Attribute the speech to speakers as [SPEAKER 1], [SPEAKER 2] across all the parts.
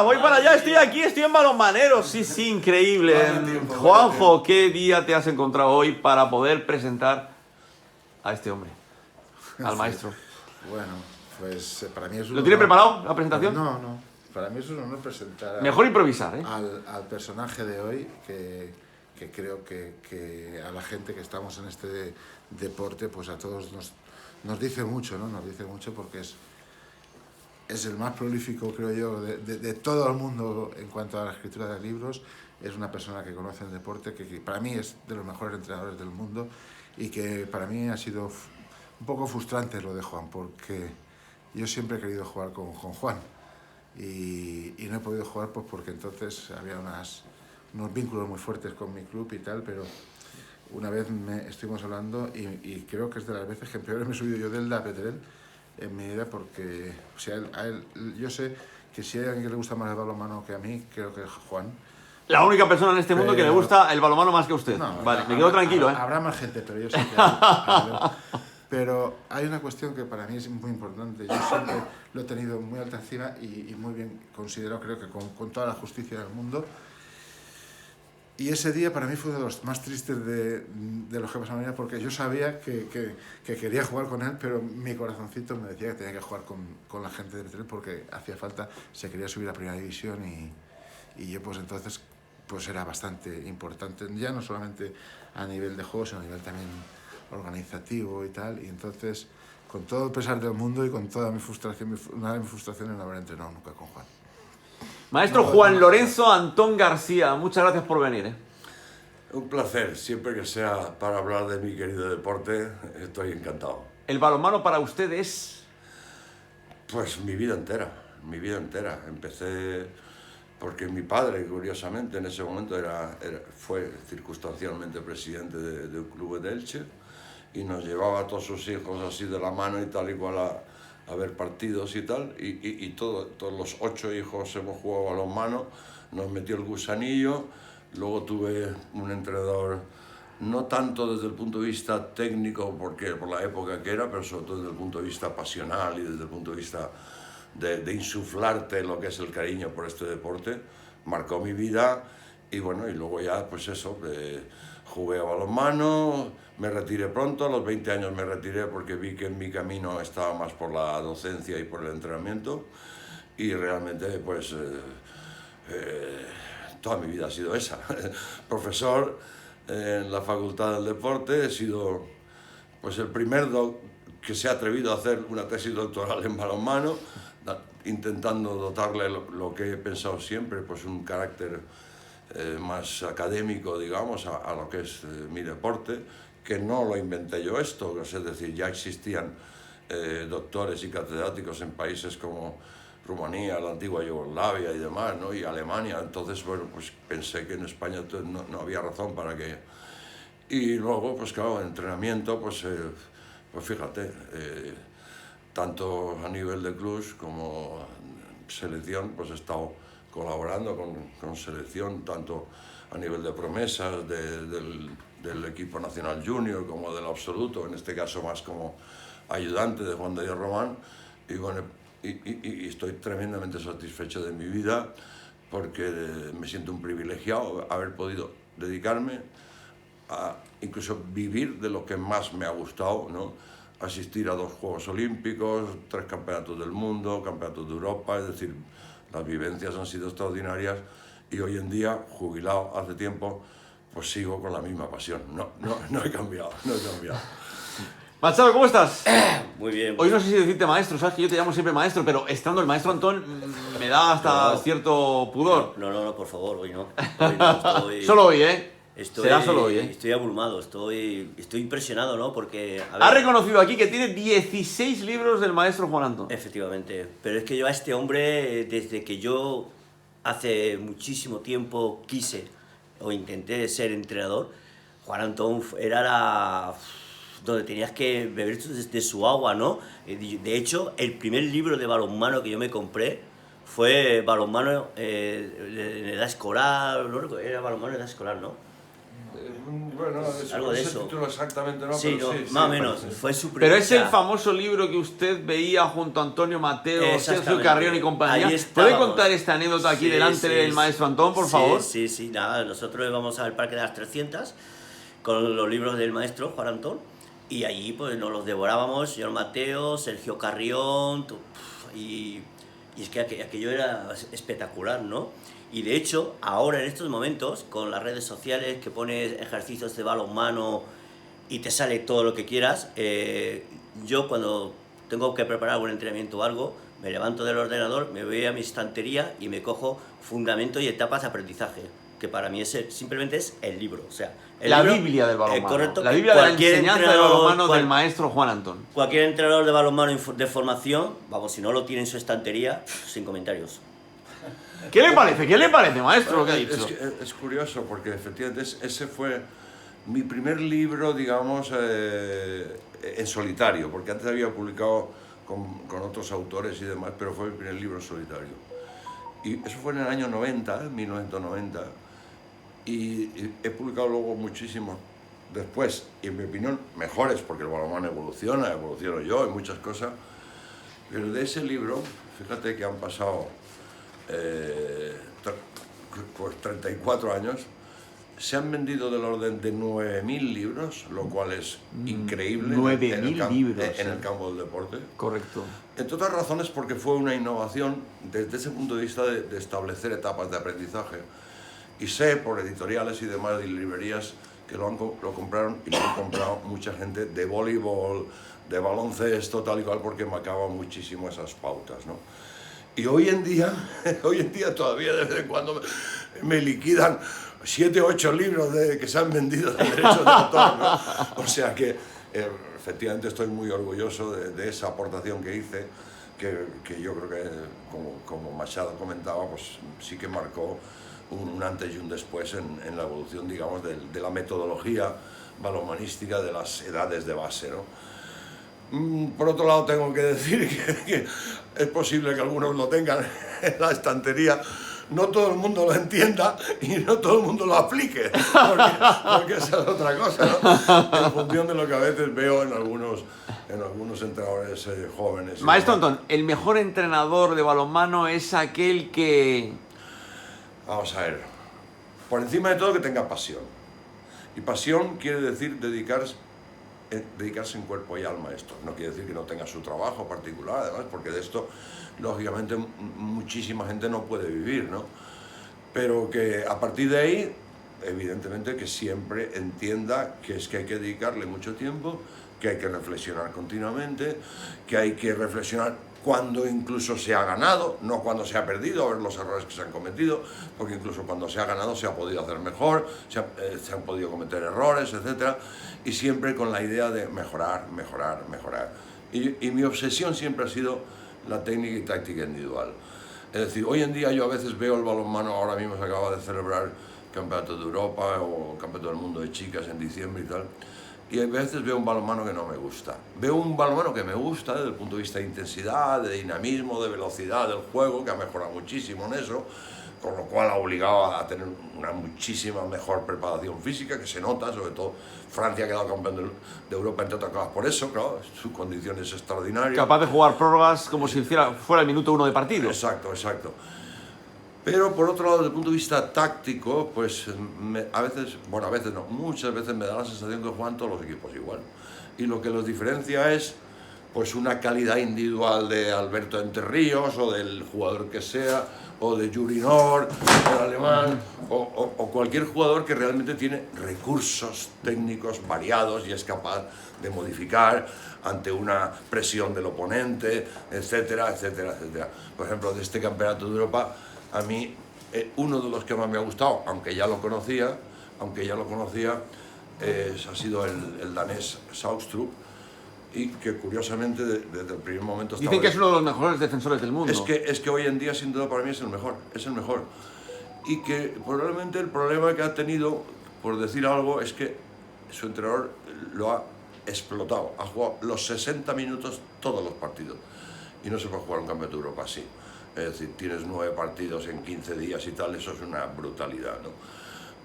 [SPEAKER 1] voy para allá, estoy aquí, estoy en Balonmaneros. Sí, sí, increíble. Juanjo, ¿qué día te has encontrado hoy para poder presentar a este hombre, al maestro?
[SPEAKER 2] Bueno, pues para mí es un
[SPEAKER 1] ¿Lo tiene
[SPEAKER 2] honor.
[SPEAKER 1] preparado la presentación?
[SPEAKER 2] No. Para mí es un honor presentar
[SPEAKER 1] Mejor improvisar, ¿eh?
[SPEAKER 2] al personaje de hoy, que creo que a la gente que estamos en este deporte, pues a todos nos dice mucho, ¿no? Nos dice mucho porque es el más prolífico, creo yo, de todo el mundo en cuanto a la escritura de libros. Es una persona que conoce el deporte, que para mí es de los mejores entrenadores del mundo y que para mí ha sido un poco frustrante lo de Juan, porque yo siempre he querido jugar con Juan y no he podido jugar pues porque entonces había unos vínculos muy fuertes con mi club y tal, pero una vez estuvimos hablando y creo que es de las veces que peor me he subido yo del da Petrel en mi vida, porque o sea, yo sé que si hay alguien que le gusta más el balonmano que a mí, creo que es Juan.
[SPEAKER 1] La única persona en este mundo que le gusta el balonmano más que usted.
[SPEAKER 2] No,
[SPEAKER 1] Vale, me quedo tranquilo, ¿eh?
[SPEAKER 2] Habrá más gente, pero yo sé que pero hay una cuestión que para mí es muy importante. Yo siempre lo he tenido muy alta encima y muy bien considerado, creo que con toda la justicia del mundo. Y ese día para mí fue uno de los más tristes de los que pasaron, porque yo sabía que quería jugar con él, pero mi corazoncito me decía que tenía que jugar con la gente de Betel porque hacía falta, se quería subir a primera división y yo pues entonces pues era bastante importante, ya no solamente a nivel de juego, sino a nivel también organizativo y tal, y entonces con todo el pesar del mundo y con toda mi frustración, una de mis frustraciones no haber entrenado nunca con Juan.
[SPEAKER 1] Maestro Juan Lorenzo Antón García, muchas gracias por venir, ¿eh?
[SPEAKER 3] Un placer, siempre que sea para hablar de mi querido deporte, estoy encantado.
[SPEAKER 1] ¿El balonmano para usted es?
[SPEAKER 3] Pues mi vida entera. Empecé porque mi padre, curiosamente, en ese momento fue circunstancialmente presidente de un club de Elche y nos llevaba a todos sus hijos así de la mano y tal y cual a ver partidos y tal, y todos los 8 hijos hemos jugado balonmano, nos metió el gusanillo. Luego tuve un entrenador, no tanto desde el punto de vista técnico, porque por la época que era, pero sobre todo desde el punto de vista pasional y desde el punto de vista de insuflarte lo que es el cariño por este deporte. Marcó mi vida y bueno, y luego ya pues eso, jugué a balonmano, me retiré pronto, a los 20 años me retiré porque vi que en mi camino estaba más por la docencia y por el entrenamiento y realmente pues toda mi vida ha sido esa. Profesor en la Facultad del Deporte, he sido pues el primer que se ha atrevido a hacer una tesis doctoral en balonmano, intentando dotarle lo que he pensado siempre, pues un carácter más académico, digamos, a lo que es mi deporte, que no lo inventé yo esto, es decir, ya existían doctores y catedráticos en países como Rumanía, la antigua Yugoslavia y demás, ¿no? Y Alemania. Entonces, bueno, pues pensé que en España no había razón para que... Y luego, pues claro, entrenamiento, pues fíjate, tanto a nivel de clubs como selección, pues he estado colaborando con selección, tanto a nivel de promesas del equipo nacional junior como del absoluto, en este caso más como ayudante de Juan Darío Román, y bueno, y estoy tremendamente satisfecho de mi vida porque me siento un privilegiado haber podido dedicarme a incluso vivir de lo que más me ha gustado, ¿no? Asistir a 2 Juegos Olímpicos, 3 campeonatos del mundo, campeonatos de Europa, es decir, las vivencias han sido extraordinarias y hoy en día, jubilado hace tiempo, pues sigo con la misma pasión, no he cambiado.
[SPEAKER 1] Machado, ¿cómo estás?
[SPEAKER 4] Muy bien.
[SPEAKER 1] Hoy no sé si decirte maestro, sabes que yo te llamo siempre maestro, pero estando el maestro Antón me da hasta cierto pudor.
[SPEAKER 4] No, por favor, hoy no. Hoy no estoy...
[SPEAKER 1] Solo hoy, ¿eh? Será solo hoy, ¿eh?
[SPEAKER 4] Estoy abrumado, estoy impresionado, ¿no? Porque...
[SPEAKER 1] Ha reconocido aquí que tiene 16 libros del maestro Juan Antón.
[SPEAKER 4] Efectivamente, pero es que yo a este hombre, desde que yo hace muchísimo tiempo quise o intenté ser entrenador, Juan Antón era donde tenías que beber de su agua, ¿no? De hecho, el primer libro de balonmano que yo me compré fue balonmano en edad escolar, no, era balonmano en edad escolar, ¿no?
[SPEAKER 3] Bueno,
[SPEAKER 4] Algo de
[SPEAKER 3] ese
[SPEAKER 4] eso.
[SPEAKER 3] título exactamente no,
[SPEAKER 4] Sí,
[SPEAKER 3] pero
[SPEAKER 4] no,
[SPEAKER 3] sí,
[SPEAKER 4] más o
[SPEAKER 3] sí,
[SPEAKER 4] menos.
[SPEAKER 3] parece.
[SPEAKER 4] Fue su
[SPEAKER 1] Pero es el
[SPEAKER 4] primera-
[SPEAKER 1] famoso libro que usted veía junto a Antonio Mateo, Sergio
[SPEAKER 4] Exactamente.
[SPEAKER 1] Carrión y compañía.
[SPEAKER 4] Ahí
[SPEAKER 1] ¿Puede
[SPEAKER 4] estábamos.
[SPEAKER 1] contar esta anécdota aquí
[SPEAKER 4] Sí,
[SPEAKER 1] delante
[SPEAKER 4] sí,
[SPEAKER 1] del
[SPEAKER 4] sí.
[SPEAKER 1] maestro Antón, por
[SPEAKER 4] Sí,
[SPEAKER 1] favor?
[SPEAKER 4] Sí, nada, nosotros íbamos al Parque de las 300 con los libros del maestro Juan Antón y allí pues nos los devorábamos, señor Mateo, Sergio Carrión, y es que aquello era espectacular, ¿no? Y de hecho, ahora en estos momentos, con las redes sociales que pones ejercicios de balonmano y te sale todo lo que quieras, yo cuando tengo que preparar un entrenamiento o algo, me levanto del ordenador, me voy a mi estantería y me cojo fundamento y etapas de aprendizaje, que para mí simplemente es el libro. O sea, el
[SPEAKER 1] La
[SPEAKER 4] libro,
[SPEAKER 1] Biblia del balonmano.
[SPEAKER 4] correcto,
[SPEAKER 1] La
[SPEAKER 4] que
[SPEAKER 1] Biblia de la
[SPEAKER 4] cualquier
[SPEAKER 1] enseñanza del
[SPEAKER 4] entrenador,
[SPEAKER 1] balonmano del maestro Juan Antón.
[SPEAKER 4] Cualquier entrenador de balonmano de formación, vamos, si no lo tiene en su estantería, sin comentarios.
[SPEAKER 1] ¿Qué le parece? ¿Qué le parece, maestro, lo que ha
[SPEAKER 3] Es
[SPEAKER 1] dicho?
[SPEAKER 3] que es curioso porque efectivamente ese fue mi primer libro, digamos, en solitario, porque antes había publicado con otros autores y demás, pero fue mi primer libro en solitario. Y eso fue en el año 90, 1990, y he publicado luego muchísimos después, y en mi opinión mejores, porque el balonmano evoluciono yo y muchas cosas, pero de ese libro, fíjate que han pasado pues 34 años, se han vendido del orden de 9.000 libros, lo cual es increíble
[SPEAKER 1] 9.000 libros,
[SPEAKER 3] en el campo del deporte.
[SPEAKER 1] Correcto.
[SPEAKER 3] Entre otras razones porque fue una innovación desde ese punto de vista de establecer etapas de aprendizaje. Y sé por editoriales y demás y librerías que lo compraron y lo han comprado mucha gente de voleibol, de baloncesto, tal y cual, porque marcaban muchísimo esas pautas, ¿no? Y hoy en día todavía de vez en cuando me liquidan 7 o 8 libros que se han vendido de derechos de autor, ¿no? O sea que efectivamente estoy muy orgulloso de esa aportación que hice, que yo creo que, como Machado comentaba, pues sí que marcó un antes y un después en la evolución, digamos, de la metodología balonmanística de las edades de base, ¿no? Por otro lado, tengo que decir que es posible que algunos lo tengan en la estantería. No todo el mundo lo entienda y no todo el mundo lo aplique, porque esa es otra cosa, ¿no? En función de lo que a veces veo en algunos entrenadores jóvenes.
[SPEAKER 1] Maestro Antón, el mejor entrenador de balonmano es aquel que...
[SPEAKER 3] Vamos a ver, por encima de todo que tenga pasión. Y pasión quiere decir dedicarse en cuerpo y alma a esto. No quiere decir que no tenga su trabajo particular, además, porque de esto, lógicamente, muchísima gente no puede vivir, ¿no? Pero que a partir de ahí, evidentemente, que siempre entienda que es que hay que dedicarle mucho tiempo, que hay que reflexionar continuamente, que hay que reflexionar cuando incluso se ha ganado, no cuando se ha perdido, a ver los errores que se han cometido, porque incluso cuando se ha ganado se ha podido hacer mejor, se han podido cometer errores, etc. Y siempre con la idea de mejorar. Y mi obsesión siempre ha sido la técnica y táctica individual. Es decir, hoy en día yo a veces veo el balonmano, ahora mismo se acaba de celebrar Campeonato de Europa o Campeonato del Mundo de Chicas en diciembre y tal, y a veces veo un balonmano que no me gusta. Veo un balonmano que me gusta desde el punto de vista de intensidad, de dinamismo, de velocidad del juego, que ha mejorado muchísimo en eso, con lo cual ha obligado a tener una muchísima mejor preparación física, que se nota, sobre todo Francia ha quedado campeón de Europa, entre otras cosas por eso, claro, su condición es extraordinaria.
[SPEAKER 1] Capaz de jugar prórrogas como si fuera el minuto 1 de partido.
[SPEAKER 3] Exacto. Pero por otro lado, desde el punto de vista táctico, pues muchas veces me da la sensación que juegan todos los equipos igual. Y lo que los diferencia es pues una calidad individual de Alberto Enterríos o del jugador que sea, o de Jurinor, el alemán, o cualquier jugador que realmente tiene recursos técnicos variados y es capaz de modificar ante una presión del oponente, etcétera. Por ejemplo, de este Campeonato de Europa, a mí, uno de los que más me ha gustado, aunque ya lo conocía, ha sido el danés Saugstrup, y que curiosamente desde el primer momento...
[SPEAKER 1] Dicen que es uno de los mejores defensores del mundo.
[SPEAKER 3] Es que hoy en día, sin duda, para mí es el mejor. Y que probablemente el problema que ha tenido, por decir algo, es que su entrenador lo ha explotado. Ha jugado los 60 minutos todos los partidos. Y no se puede jugar un Campeonato de Europa así. Es decir, tienes 9 partidos en 15 días y tal, eso es una brutalidad, ¿no?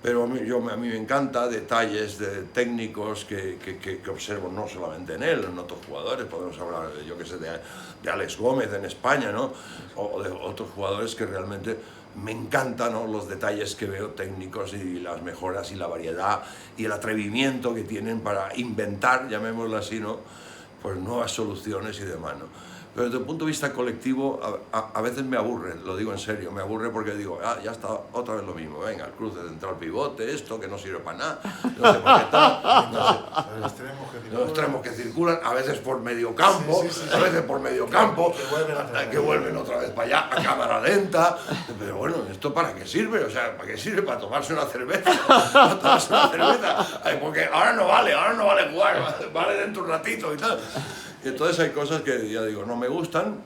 [SPEAKER 3] pero a mí me encanta detalles técnicos que observo no solamente en él, en otros jugadores. Podemos hablar, yo que sé, de Alex Gómez en España, ¿no? O de otros jugadores que realmente me encantan, ¿no? Los detalles que veo técnicos y las mejoras y la variedad y el atrevimiento que tienen para inventar, llamémoslo así, ¿no? Pues nuevas soluciones y demás, ¿no? Pero desde el punto de vista colectivo, a veces me aburre, lo digo en serio, me aburre porque digo, ya está otra vez lo mismo, venga, el cruce central pivote, esto que no sirve para nada, no sé por qué tal, no sé, los extremos que circulan, a veces por medio campo, a veces por medio campo, que vuelven otra vez para allá, a cámara lenta, pero bueno, ¿esto para qué sirve? O sea, ¿para qué sirve? Para tomarse una cerveza, porque ahora no vale jugar, vale dentro de un ratito y tal. Y entonces hay cosas que, ya digo, no me gustan.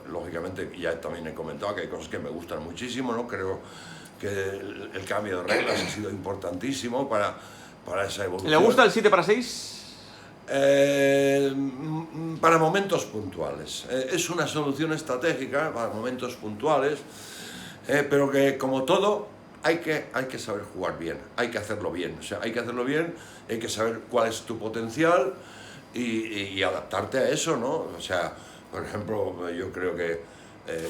[SPEAKER 3] Lógicamente, ya también he comentado que hay cosas que me gustan muchísimo, ¿no? Creo que el cambio de reglas ha sido importantísimo para esa evolución.
[SPEAKER 1] ¿Le gusta el 7-6?
[SPEAKER 3] Para momentos puntuales. Es una solución estratégica para momentos puntuales, pero que, como todo, hay que saber jugar bien, hay que hacerlo bien. O sea, hay que hacerlo bien, hay que saber cuál es tu potencial, y adaptarte a eso, ¿no? O sea, por ejemplo, yo creo que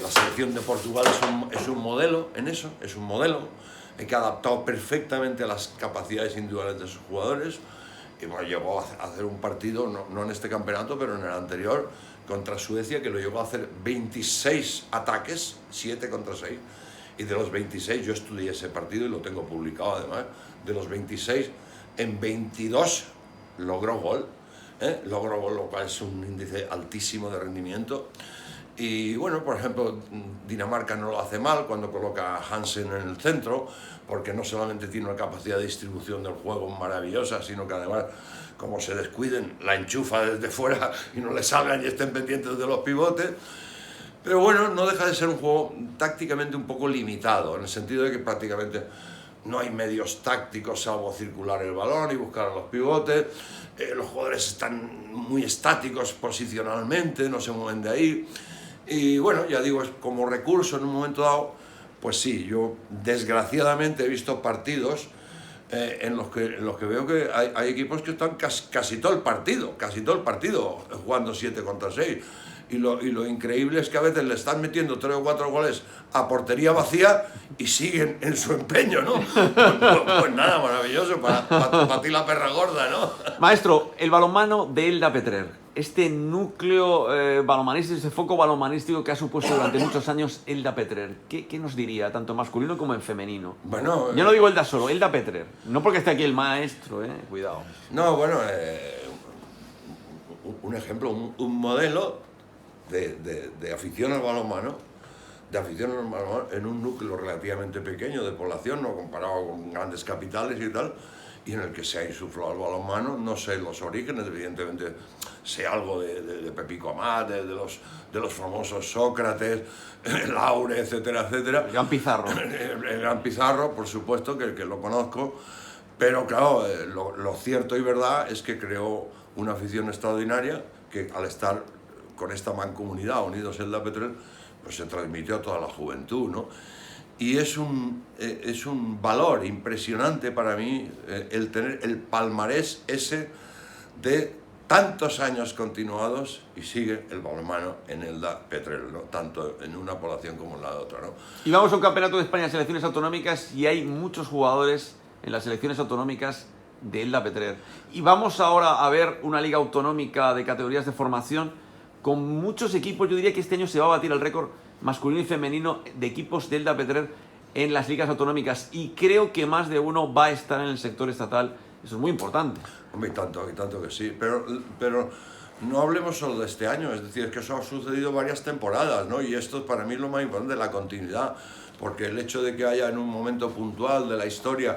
[SPEAKER 3] la selección de Portugal es un modelo en eso, es un modelo que ha adaptado perfectamente a las capacidades individuales de sus jugadores, y bueno, llegó a hacer un partido, no en este campeonato, pero en el anterior, contra Suecia, que lo llegó a hacer 26 ataques, 7 contra 6, y de los 26, yo estudié ese partido y lo tengo publicado además, de los 26, en 22 logró gol. Logró gol, lo cual es un índice altísimo de rendimiento. Y bueno, por ejemplo, Dinamarca no lo hace mal cuando coloca a Hansen en el centro, porque no solamente tiene una capacidad de distribución del juego maravillosa, sino que además, como se descuiden, la enchufa desde fuera y no le salgan y estén pendientes de los pivotes. Pero bueno, no deja de ser un juego tácticamente un poco limitado, en el sentido de que prácticamente no hay medios tácticos salvo circular el balón y buscar a los pivotes. Los jugadores están muy estáticos posicionalmente, no se mueven de ahí. Y bueno, ya digo, es como recurso en un momento dado, pues sí, yo desgraciadamente he visto partidos en los que veo que hay equipos que están casi todo el partido jugando 7 contra 6. Y lo increíble es que a veces le están metiendo 3 o 4 goles a portería vacía y siguen en su empeño, ¿no? Pues nada, maravilloso, para ti la perra gorda, ¿no?
[SPEAKER 1] Maestro, el balonmano de Elda Petrer, este núcleo balonmanístico, este foco balonmanístico que ha supuesto durante muchos años Elda Petrer, ¿qué nos diría, tanto en masculino como en femenino?
[SPEAKER 3] Bueno,
[SPEAKER 1] yo no digo Elda solo, Elda Petrer, no porque esté aquí el maestro, cuidado.
[SPEAKER 3] No, bueno, un ejemplo, un modelo de afición al balonmano, en un núcleo relativamente pequeño de población, no comparado con grandes capitales y tal, y en el que se ha insuflado el balonmano. No sé los orígenes, evidentemente sé algo de Pepico Amat, de los famosos Sócrates, Laure, etcétera, etcétera.
[SPEAKER 1] El Gran Pizarro.
[SPEAKER 3] El Gran Pizarro, por supuesto, que lo conozco, pero claro, lo cierto y verdad es que creó una afición extraordinaria que, al estar con esta mancomunidad, Unidos Elda Petrer, pues se transmitió a toda la juventud, ¿no? Y es un valor impresionante para mí el tener el palmarés ese de tantos años continuados, y sigue el balonmano en Elda Petrer, ¿no? Tanto en una población como en la otra, ¿no?
[SPEAKER 1] Y vamos a un campeonato de España de selecciones autonómicas y hay muchos jugadores en las selecciones autonómicas de Elda Petrer. Y vamos ahora a ver una liga autonómica de categorías de formación con muchos equipos. Yo diría que este año se va a batir el récord masculino y femenino de equipos de Elda Petrer en las ligas autonómicas, y creo que más de uno va a estar en el sector estatal. Eso es muy importante.
[SPEAKER 3] Hombre, y tanto que sí, pero no hablemos solo de este año, es decir, es que eso ha sucedido varias temporadas, ¿no? Y esto es para mí lo más importante, la continuidad, porque el hecho de que haya en un momento puntual de la historia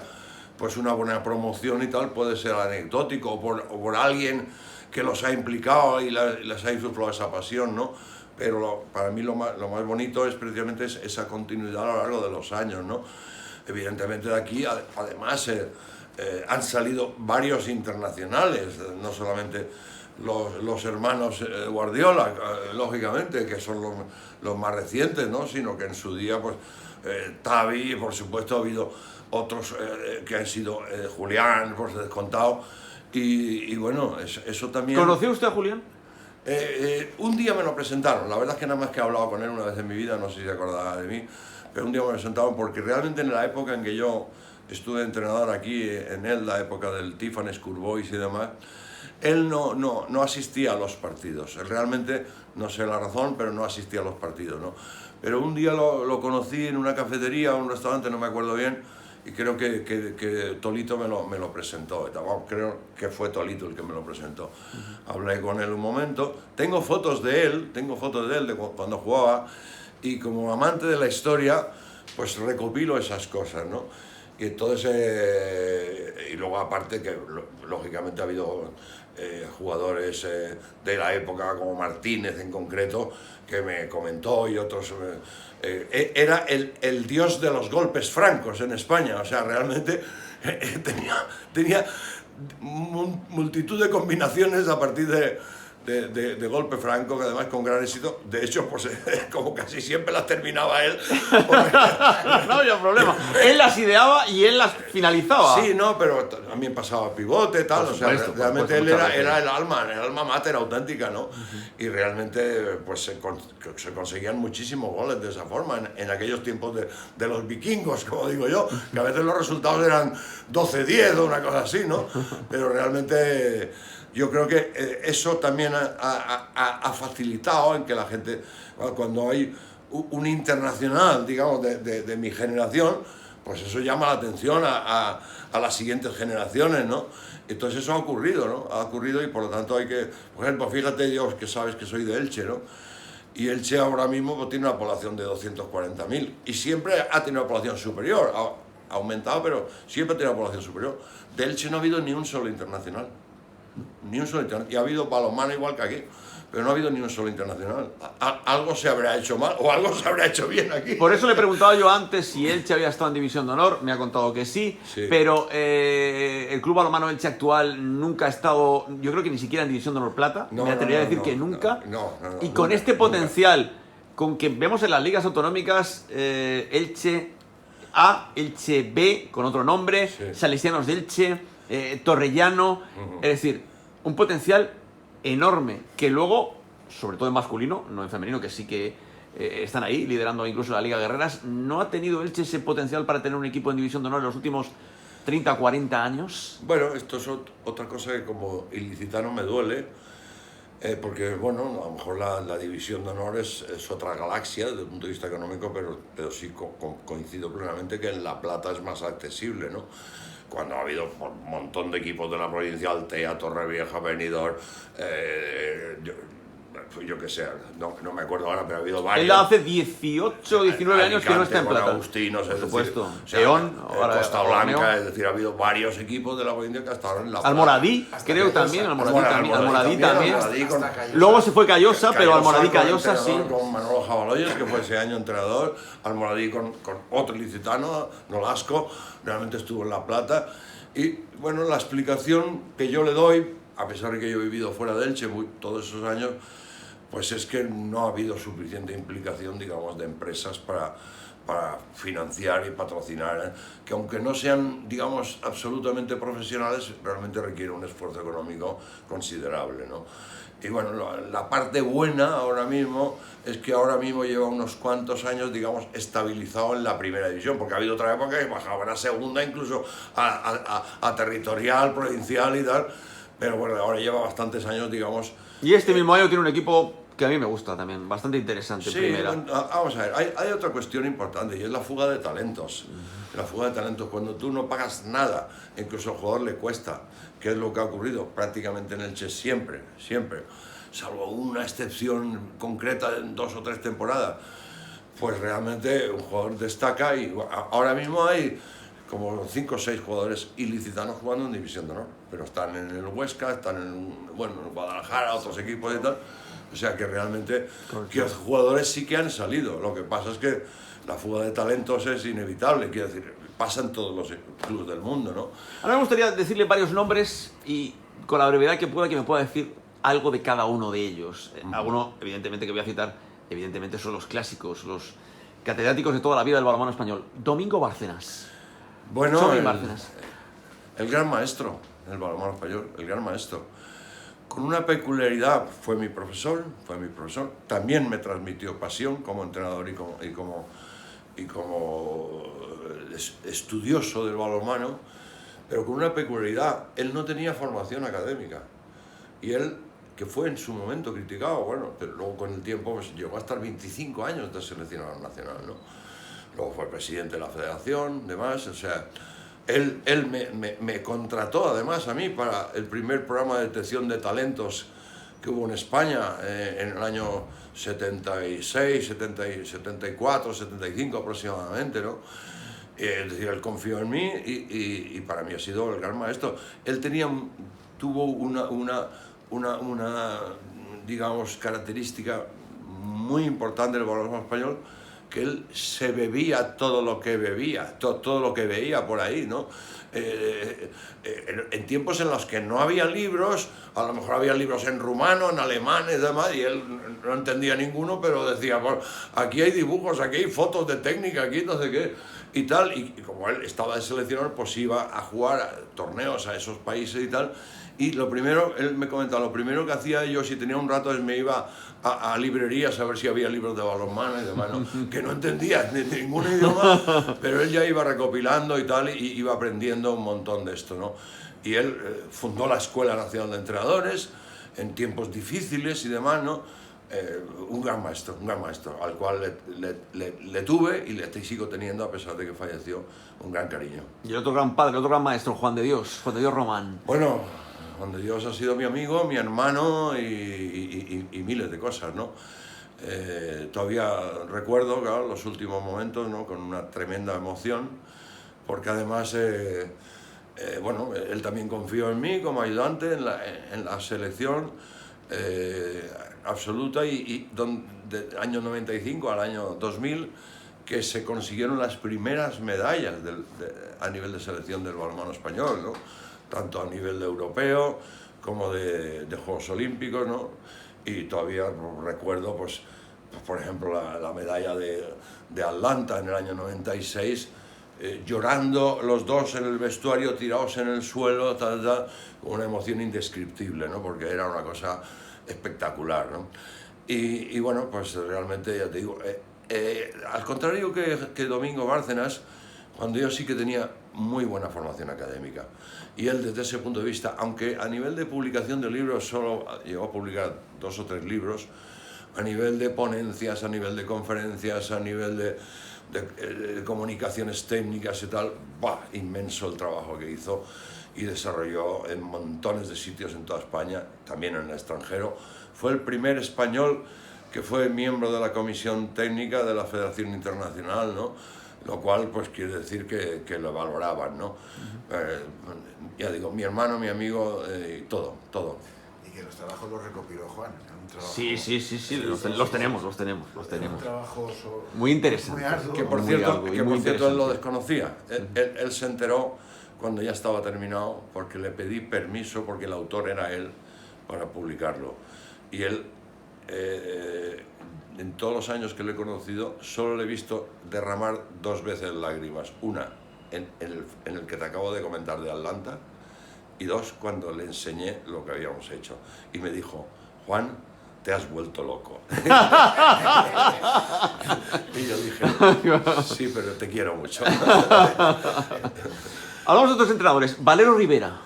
[SPEAKER 3] pues una buena promoción y tal puede ser anecdótico, o por alguien que los ha implicado y les ha insuflado esa pasión, ¿no? Pero para mí lo más bonito es precisamente esa continuidad a lo largo de los años, ¿no? Evidentemente de aquí, además, han salido varios internacionales, no solamente los hermanos Guardiola, lógicamente, que son los más recientes, ¿no? Sino que en su día, pues, Tavi, por supuesto ha habido otros que han sido Julián, por descontado, y bueno, eso también...
[SPEAKER 1] ¿Conoció usted a Julián?
[SPEAKER 3] Un día me lo presentaron, la verdad es que nada más que he hablado con él una vez en mi vida, no sé si se acordará de mí, pero un día me lo presentaron porque realmente en la época en que yo estuve entrenador aquí, en él, la época del Tifan, Schoolboys y demás, él no asistía a los partidos, él realmente, no sé la razón, pero no asistía a los partidos, ¿no? Pero un día lo conocí en una cafetería o un restaurante, no me acuerdo bien, y creo que Tolito me lo presentó. Creo que fue Tolito el que me lo presentó. Hablé con él un momento. Tengo fotos de él de cuando jugaba, y como amante de la historia, pues recopilo esas cosas, ¿no? Y entonces, y luego aparte que lógicamente ha habido jugadores de la época, como Martínez en concreto, que me comentó, y otros... era el dios de los golpes francos en España, o sea, realmente tenía multitud de combinaciones a partir de golpe franco, que además con gran éxito. De hecho, pues como casi siempre las terminaba él.
[SPEAKER 1] No había problema. Él las ideaba y él las finalizaba.
[SPEAKER 3] Sí, no, pero también pasaba pivote, tal.
[SPEAKER 1] Por
[SPEAKER 3] O sea,
[SPEAKER 1] supuesto,
[SPEAKER 3] realmente él era
[SPEAKER 1] muchas
[SPEAKER 3] el alma mater auténtica, ¿no? Y realmente pues se conseguían muchísimos goles de esa forma en aquellos tiempos de los vikingos, como digo yo, que a veces los resultados eran 12-10 o una cosa así, ¿no? Pero realmente... Yo creo que eso también ha facilitado en que la gente, cuando hay un internacional, digamos, de mi generación, pues eso llama la atención a las siguientes generaciones, ¿no? Entonces eso ha ocurrido, ¿no? Ha ocurrido, y por lo tanto hay que... Por ejemplo, fíjate, yo que sabes que soy de Elche, ¿no? Y Elche ahora mismo pues, tiene una población de 240.000, y siempre ha tenido una población superior, ha aumentado, pero siempre ha tenido una población superior. De Elche no ha habido ni un solo internacional. Ni un solo internacional. Y ha habido balonmano igual que aquí, pero no ha habido ni un solo internacional. Algo se habrá hecho mal o algo se habrá hecho bien aquí.
[SPEAKER 1] Por eso le preguntaba yo antes si Elche había estado en División de Honor. Me ha contado que sí. Pero el Club Balonmano Elche actual nunca ha estado, yo creo que ni siquiera en División de Honor Plata. Me atrevería a decir que nunca. Y con este potencial, con que vemos en las ligas autonómicas, Elche A, Elche B, con otro nombre, Salesianos de Elche, Torrellano, es decir, un potencial enorme que luego, sobre todo en masculino, no en femenino, que sí que están ahí liderando incluso la Liga Guerreras, no ha tenido Elche ese potencial para tener un equipo en División de Honor en los últimos 30 o 40 años.
[SPEAKER 3] Bueno, esto es otra cosa que como ilicitano me duele, porque bueno, a lo mejor la División de Honor es otra galaxia desde el punto de vista económico, pero sí coincido plenamente que en La Plata es más accesible, ¿no? Cuando ha habido un montón de equipos de la provincia, Altea, Torrevieja, Benidorm, yo qué sé, no me acuerdo ahora, pero ha habido varios.
[SPEAKER 1] Él hace 18 o 19 años que no está en Plata.
[SPEAKER 3] Agustinos,
[SPEAKER 1] por supuesto.
[SPEAKER 3] León, Costa Blanca, es decir, ha habido varios equipos de la provincia que hasta ahora en La Plata.
[SPEAKER 1] Almoradí, creo también, Almoradí también.
[SPEAKER 3] Callosa.
[SPEAKER 1] Luego se fue Callosa, pero Almoradí Callosa sí.
[SPEAKER 3] Con Manolo Jabaloyes, que fue ese año entrenador, Almoradí con otro ilicitano, Nolasco, realmente estuvo en La Plata. Y bueno, la explicación que yo le doy, a pesar de que yo he vivido fuera de Elche todos esos años, pues es que no ha habido suficiente implicación, digamos, de empresas para financiar y patrocinar, que aunque no sean, digamos, absolutamente profesionales, realmente requiere un esfuerzo económico considerable, ¿no? Y bueno, la parte buena ahora mismo es que ahora mismo lleva unos cuantos años, digamos, estabilizado en la primera división, porque ha habido otra época que bajaban a segunda, incluso a territorial, provincial y tal, pero bueno, ahora lleva bastantes años, digamos.
[SPEAKER 1] Y este mismo año tiene un equipo que a mí me gusta también, bastante interesante.
[SPEAKER 3] Sí,
[SPEAKER 1] primera.
[SPEAKER 3] Vamos a ver, hay otra cuestión importante y es la fuga de talentos. La fuga de talentos, cuando tú no pagas nada, incluso al jugador le cuesta, que es lo que ha ocurrido prácticamente en Elche siempre, salvo una excepción concreta en 2 o 3 temporadas, pues realmente un jugador destaca y ahora mismo hay como 5 o 6 jugadores ilicitanos jugando en División de Honor, pero están en el Huesca, están en Guadalajara, otros equipos y tal. O sea que realmente que los jugadores sí que han salido. Lo que pasa es que la fuga de talentos es inevitable, quiero decir, pasa en todos los clubes del mundo, ¿no?
[SPEAKER 1] Ahora me gustaría decirle varios nombres y con la brevedad que me pueda decir algo de cada uno de ellos. Algunos, evidentemente, que voy a citar, evidentemente son los clásicos, los catedráticos de toda la vida del balonmano español. Domingo Bárcenas.
[SPEAKER 3] Bueno,
[SPEAKER 1] Xavi Bárcenas.
[SPEAKER 3] el gran maestro del balonmano español, el gran maestro. Con una peculiaridad, fue mi profesor, también me transmitió pasión como entrenador y como estudioso del balonmano, pero con una peculiaridad, él no tenía formación académica. Y él, que fue en su momento criticado, bueno, pero luego con el tiempo pues, llegó a estar 25 años de seleccionador nacional, ¿no? Luego fue presidente de la federación, demás, o sea, él me contrató además a mí para el primer programa de detección de talentos que hubo en España en el año 76, 74, 75 aproximadamente, ¿no? Es decir, él confió en mí y para mí ha sido el gran maestro. Él tuvo una digamos, característica muy importante del balonmano español, que él se bebía todo lo que bebía, todo lo que veía por ahí, ¿no? En tiempos en los que no había libros, a lo mejor había libros en rumano, en alemán y demás, y él no entendía ninguno, pero decía, bueno, aquí hay dibujos, aquí hay fotos de técnica, aquí no sé qué, y tal, y como él estaba de seleccionador, pues iba a jugar a torneos a esos países y tal, y lo primero, él me comentaba, lo primero que hacía yo si tenía un rato es me iba a librerías a ver si había libros de balonmano y demás, ¿no? Que no entendía ni ningún idioma, pero él ya iba recopilando y tal, y iba aprendiendo un montón de esto, ¿no? Y él fundó la Escuela Nacional de Entrenadores en tiempos difíciles y demás, ¿no? Un gran maestro, al cual le tuve y le sigo teniendo a pesar de que falleció, un gran cariño.
[SPEAKER 1] Y el otro gran padre, el otro gran maestro, Juan de Dios Román.
[SPEAKER 3] Bueno, Juan de Dios ha sido mi amigo, mi hermano y miles de cosas, ¿no? Todavía recuerdo, claro, los últimos momentos, ¿no? Con una tremenda emoción, porque además, bueno, él también confió en mí como ayudante en la selección absoluta y del año 95 al año 2000, que se consiguieron las primeras medallas a nivel de selección del balonmano español, ¿no? Tanto a nivel europeo como de Juegos Olímpicos, ¿no? Y todavía recuerdo, pues por ejemplo, la medalla de Atlanta en el año 96, llorando los dos en el vestuario, tirados en el suelo, una emoción indescriptible, ¿no? Porque era una cosa espectacular, ¿no? Y bueno, pues realmente, ya te digo, al contrario que Domingo Bárcenas, cuando yo sí que tenía muy buena formación académica. Y él, desde ese punto de vista, aunque a nivel de publicación de libros solo llegó a publicar 2 o 3 libros, a nivel de ponencias, a nivel de conferencias, a nivel de comunicaciones técnicas y tal, inmenso el trabajo que hizo y desarrolló en montones de sitios en toda España, también en el extranjero. Fue el primer español que fue miembro de la comisión técnica de la Federación Internacional, ¿no? Lo cual pues quiere decir que lo valoraban, ¿no? Ya digo, mi hermano, mi amigo, todo.
[SPEAKER 2] Y que los trabajos los recopiló Juan. Un trabajo,
[SPEAKER 1] Sí, los tenemos.
[SPEAKER 2] Un trabajo
[SPEAKER 1] muy interesante.
[SPEAKER 2] Muy arduo.
[SPEAKER 3] Que por cierto él lo desconocía. Él se enteró cuando ya estaba terminado, porque le pedí permiso, porque el autor era él, para publicarlo. Y él, en todos los años que lo he conocido, solo le he visto derramar 2 veces lágrimas. Una, en el que te acabo de comentar de Atlanta, y 2, cuando le enseñé lo que habíamos hecho. Y me dijo, Juan, te has vuelto loco. Y yo dije, sí, pero te quiero mucho.
[SPEAKER 1] Hablamos de otros entrenadores. Valero Rivera.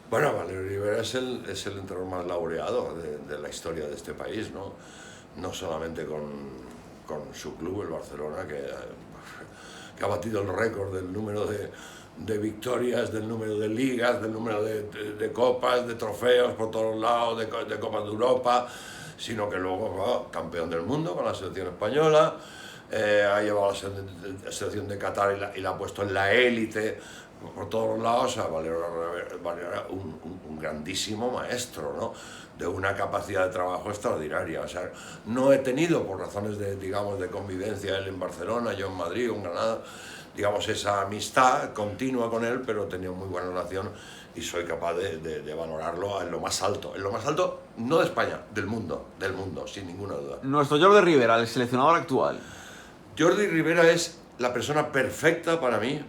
[SPEAKER 3] Bueno, Valero Rivera es el entrenador más laureado de la historia de este país, ¿no? No solamente con su club, el Barcelona, que ha batido el récord del número de victorias, del número de ligas, del número de copas, de trofeos por todos lados, de copas de Europa, sino que luego campeón del mundo con la selección española, ha llevado a la selección de Qatar y la ha puesto en la élite por todos lados. O sea, Valero era un grandísimo maestro, ¿no? De una capacidad de trabajo extraordinaria. O sea, no he tenido, por razones digamos, de convivencia, él en Barcelona, yo en Madrid o en Granada, digamos, esa amistad continua con él, pero tenía muy buena relación y soy capaz de valorarlo en lo más alto, no de España, del mundo, sin ninguna duda.
[SPEAKER 1] Nuestro Jordi Rivera, el seleccionador actual.
[SPEAKER 3] Jordi Rivera es la persona perfecta para mí,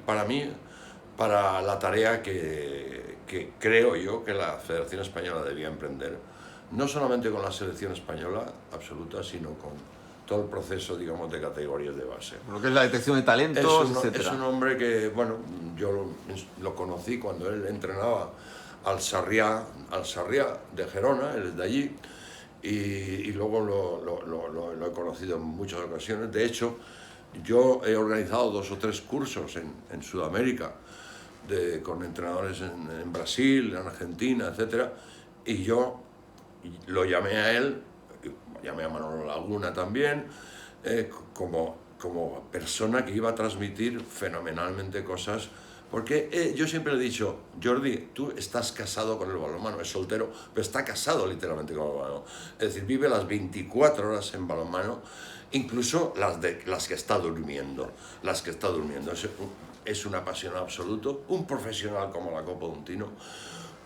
[SPEAKER 3] para la tarea que creo yo que la Federación Española debía emprender, no solamente con la selección española absoluta, sino con todo el proceso, digamos, de categorías de base.
[SPEAKER 1] Lo que es la detección de talentos, etcétera.
[SPEAKER 3] Es un hombre que, bueno, yo lo conocí cuando él entrenaba al Sarriá de Gerona, él es de allí, y luego lo he conocido en muchas ocasiones. De hecho, yo he organizado 2 o 3 cursos en Sudamérica con entrenadores en Brasil, en Argentina, etc. Y yo lo llamé a él, llamé a Manolo Laguna también, como persona que iba a transmitir fenomenalmente cosas. Porque yo siempre le he dicho, Jordi, tú estás casado con el balonmano, es soltero, pero está casado literalmente con el balonmano. Es decir, vive las 24 horas en balonmano, incluso las que está durmiendo. Es un apasionado absoluto, un profesional como la copa de un tino,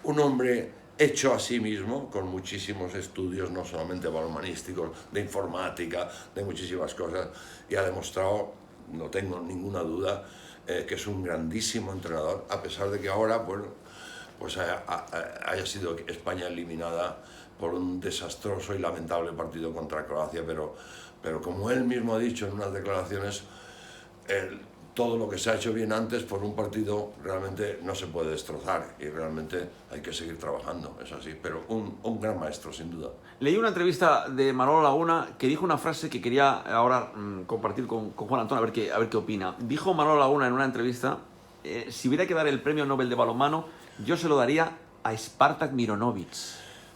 [SPEAKER 3] un hombre hecho a sí mismo, con muchísimos estudios, no solamente balonmanísticos, de informática, de muchísimas cosas, y ha demostrado, no tengo ninguna duda, que es un grandísimo entrenador, a pesar de que ahora, bueno, pues haya sido España eliminada por un desastroso y lamentable partido contra Croacia, pero como él mismo ha dicho en unas declaraciones, todo lo que se ha hecho bien antes por un partido realmente no se puede destrozar y realmente hay que seguir trabajando, es así, pero un gran maestro, sin duda.
[SPEAKER 1] Leí una entrevista de Manolo Laguna que dijo una frase que quería ahora compartir con Juan Antón, a ver qué opina. Dijo Manolo Laguna en una entrevista, si hubiera que dar el premio Nobel de balonmano, yo se lo daría a Spartak Mironovic.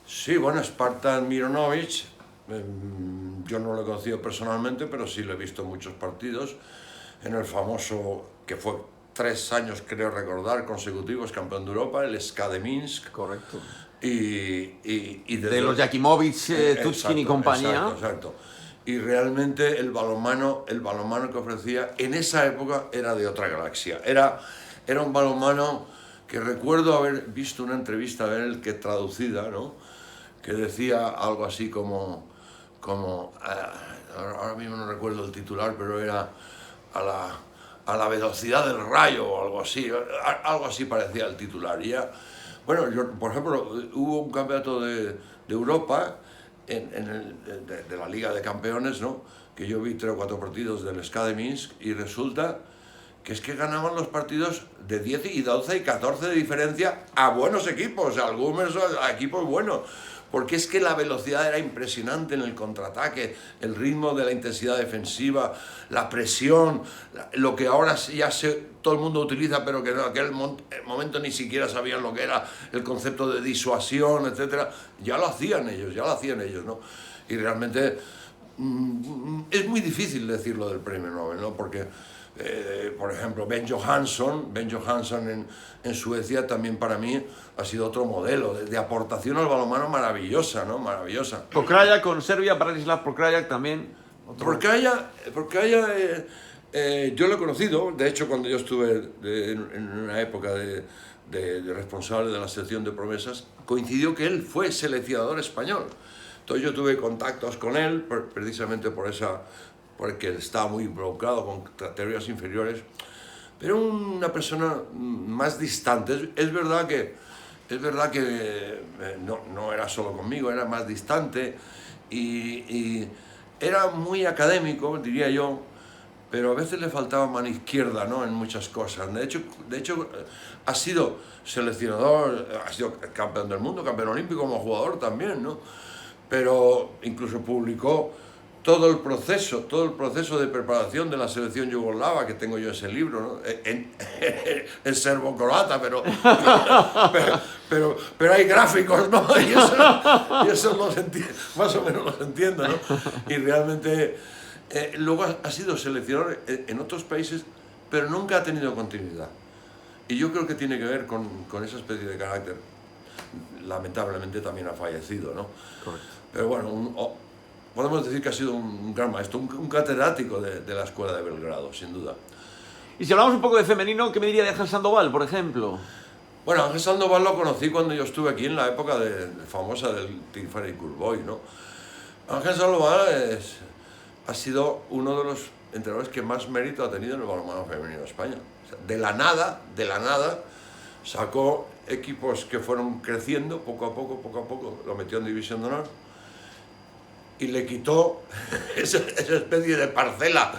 [SPEAKER 3] Sí, bueno, Spartak Mironovic, yo no lo he conocido personalmente, pero sí lo he visto en muchos partidos, en el famoso, que fue 3 años, creo recordar, consecutivos, campeón de Europa, el SK de Minsk.
[SPEAKER 1] Correcto.
[SPEAKER 3] Y
[SPEAKER 1] de los Jakimovic, Tuchkin y compañía.
[SPEAKER 3] Exacto. Y realmente el balonmano que ofrecía en esa época era de otra galaxia. Era un balonmano que recuerdo haber visto una entrevista de él, que traducida, ¿no?, que decía algo así como ahora mismo no recuerdo el titular, pero era a la velocidad del rayo o algo así parecía el titular. Y ya, bueno, yo, por ejemplo, hubo un campeonato de Europa de la Liga de Campeones, ¿no?, que yo vi 3 o 4 partidos del SK de Minsk, y resulta que es que ganaban los partidos de 10 y 12 y 14 de diferencia a buenos equipos, a algunos a equipos buenos, porque es que la velocidad era impresionante en el contraataque, el ritmo de la intensidad defensiva, la presión, lo que ahora ya todo el mundo utiliza, pero que en aquel momento ni siquiera sabían lo que era el concepto de disuasión, etcétera. Ya lo hacían ellos, ¿no? Y realmente es muy difícil decirlo del premio Nobel, ¿no? Porque por ejemplo, Ben Johansson en Suecia también para mí ha sido otro modelo de aportación al balonmano maravillosa, ¿no? Maravillosa.
[SPEAKER 1] Pokrajak con Serbia, Branislav Pokrajak también.
[SPEAKER 3] Pokrajak, yo lo he conocido, de hecho cuando yo estuve en una época de responsable de la selección de promesas, coincidió que él fue seleccionador español. Entonces yo tuve contactos con él precisamente porque estaba muy involucrado con categorías inferiores, pero una persona más distante. Es verdad que no era solo conmigo, era más distante y era muy académico, diría yo, pero a veces le faltaba mano izquierda, ¿no?, en muchas cosas. De hecho ha sido seleccionador, ha sido campeón del mundo, campeón olímpico, como jugador también, ¿no? Pero incluso publicó todo el proceso de preparación de la selección yugoslava, que tengo yo ese libro, ¿no?, en serbo-croata, pero hay gráficos, ¿no?, y eso más o menos los entiendo, ¿no? Y realmente luego ha sido seleccionador en otros países, pero nunca ha tenido continuidad. Y yo creo que tiene que ver con esa especie de carácter. Lamentablemente también ha fallecido, ¿no?
[SPEAKER 1] Correcto.
[SPEAKER 3] Pero bueno, podemos decir que ha sido un gran maestro, un catedrático de la escuela de Belgrado, sin duda.
[SPEAKER 1] Y si hablamos un poco de femenino, ¿qué me diría de Ángel Sandoval, por ejemplo?
[SPEAKER 3] Bueno, Ángel Sandoval lo conocí cuando yo estuve aquí en la época famosa del Team Cool Boy, ¿no? Ángel Sandoval ha sido uno de los entrenadores que más mérito ha tenido en el balonmano femenino de España. O sea, de la nada, sacó equipos que fueron creciendo poco a poco, lo metió en División de Honor y le quitó esa especie de parcela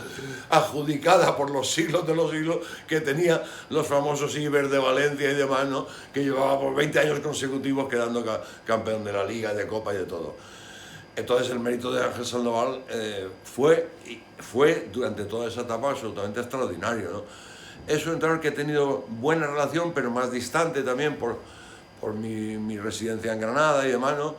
[SPEAKER 3] adjudicada por los siglos de los siglos que tenía los famosos Ibers de Valencia y demás, ¿no? Que llevaba por 20 años consecutivos quedando campeón de la Liga, de Copa y de todo. Entonces el mérito de Ángel Sandoval fue durante toda esa etapa absolutamente extraordinario, ¿no? Es un entrenador que he tenido buena relación, pero más distante también por mi residencia en Granada y demás, ¿no?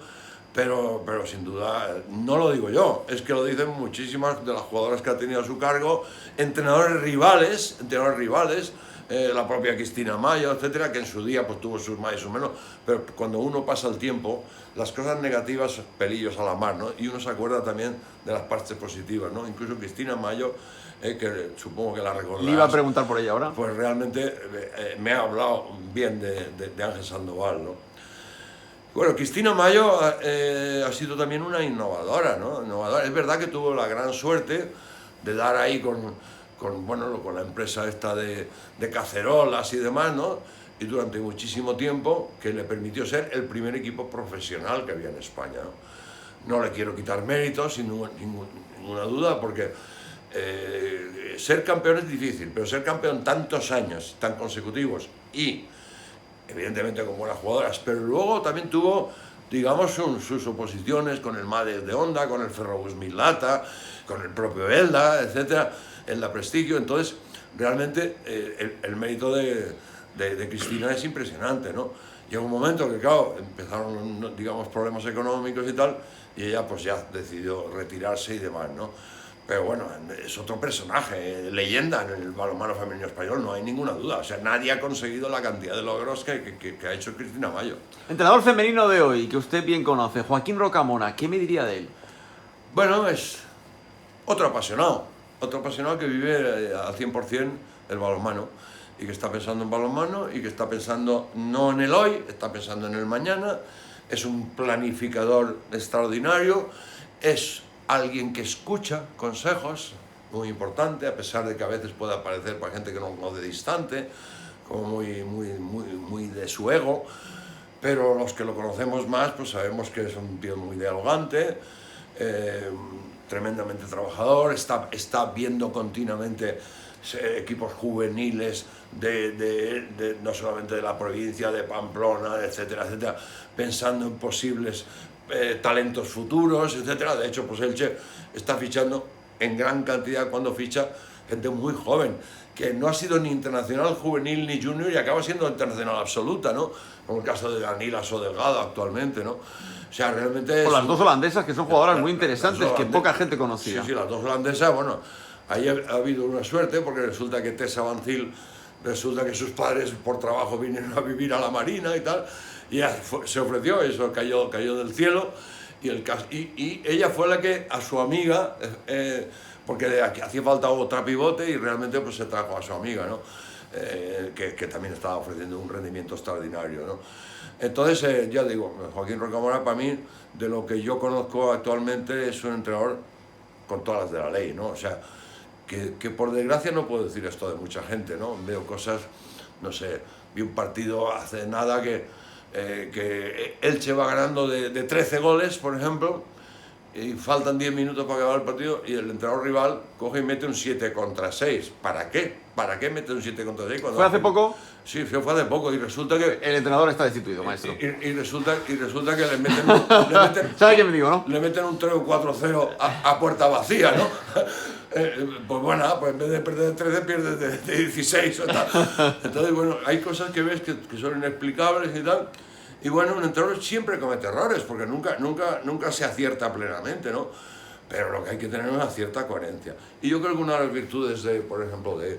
[SPEAKER 3] Pero sin duda, no lo digo yo, es que lo dicen muchísimas de las jugadoras que ha tenido a su cargo, entrenadores rivales, la propia Cristina Mayo, etcétera, que en su día pues tuvo sus más y sus menos, pero cuando uno pasa el tiempo, las cosas negativas, pelillos a la mar, ¿no? Y uno se acuerda también de las partes positivas, ¿no? Incluso Cristina Mayo, que supongo que la recordarás.
[SPEAKER 1] Le iba a preguntar por ella ahora.
[SPEAKER 3] Pues realmente me ha hablado bien de Ángel Sandoval, ¿no? Bueno, Cristina Mayo ha sido también una innovadora, ¿no? Es verdad que tuvo la gran suerte de dar ahí con la empresa esta de cacerolas y demás, ¿no? Y durante muchísimo tiempo que le permitió ser el primer equipo profesional que había en España, ¿no? No le quiero quitar méritos, sin ninguna duda, porque ser campeón es difícil, pero ser campeón tantos años, tan consecutivos y evidentemente con buenas jugadoras, pero luego también tuvo, digamos, sus oposiciones con el Mades de Onda, con el Ferrobus Mislata, con el propio Elda, etcétera, Elda Prestigio. Entonces, realmente el mérito de Cristina es impresionante, ¿no? Llegó un momento que, claro, empezaron, digamos, problemas económicos y tal, y ella pues ya decidió retirarse y demás, ¿no? Pero bueno, es otro personaje, leyenda en el balonmano femenino español, no hay ninguna duda. O sea, nadie ha conseguido la cantidad de logros que ha hecho Cristina Mayo.
[SPEAKER 1] Entrenador femenino de hoy, que usted bien conoce, Joaquín Rocamora, ¿qué me diría de él?
[SPEAKER 3] Bueno, es otro apasionado que vive al 100% el balonmano y que está pensando en balonmano y que está pensando no en el hoy, está pensando en el mañana. Es un planificador extraordinario, es alguien que escucha consejos, muy importante, a pesar de que a veces pueda parecer para gente que no conoce distante, como muy de su ego, pero los que lo conocemos más, pues sabemos que es un tío muy dialogante, tremendamente trabajador, está viendo continuamente equipos juveniles no solamente de la provincia, de Pamplona, etcétera, etcétera, pensando en posibles talentos futuros, etcétera. De hecho, pues Elche está fichando en gran cantidad cuando ficha gente muy joven, que no ha sido ni internacional juvenil ni junior y acaba siendo internacional absoluta, ¿no? Como el caso de Danila Sodelgado actualmente, ¿no? O sea, realmente...
[SPEAKER 1] Por las dos holandesas, que son jugadoras muy interesantes, que poca gente conocía.
[SPEAKER 3] Sí, las dos holandesas, bueno, ahí ha habido una suerte, porque resulta que Tessa Banzil, resulta que sus padres por trabajo vinieron a vivir a la Marina y tal, y se ofreció, eso cayó del cielo, y ella fue la que a su amiga, porque hacía falta otra pivote y realmente pues se trajo a su amiga, ¿no? Que también estaba ofreciendo un rendimiento extraordinario, ¿no? Entonces, ya digo, Joaquín Rocamora para mí, de lo que yo conozco actualmente, es un entrenador con todas las de la ley, ¿no? O sea, que por desgracia no puedo decir esto de mucha gente, ¿no? Veo cosas, no sé, vi un partido hace nada que Elche va ganando de 13 goles, por ejemplo, y faltan 10 minutos para acabar el partido y el entrenador rival coge y mete un 7 contra 6. ¿Para qué? ¿Para qué mete un 7 contra 6?
[SPEAKER 1] ¿Fue hace poco?
[SPEAKER 3] Sí, fue hace poco y resulta que...
[SPEAKER 1] El entrenador está destituido, maestro.
[SPEAKER 3] Y resulta que le meten
[SPEAKER 1] ¿Sabe qué me digo, no?
[SPEAKER 3] Le meten un 3 o 4-0 a puerta vacía, ¿no? Pues bueno, pues en vez de perder de 13 pierdes de 16 o tal. Entonces, bueno, hay cosas que ves que son inexplicables y tal. Y bueno, un entrenador siempre comete errores, porque nunca se acierta plenamente, ¿no? Pero lo que hay que tener es una cierta coherencia. Y yo creo que una de las virtudes, por ejemplo, de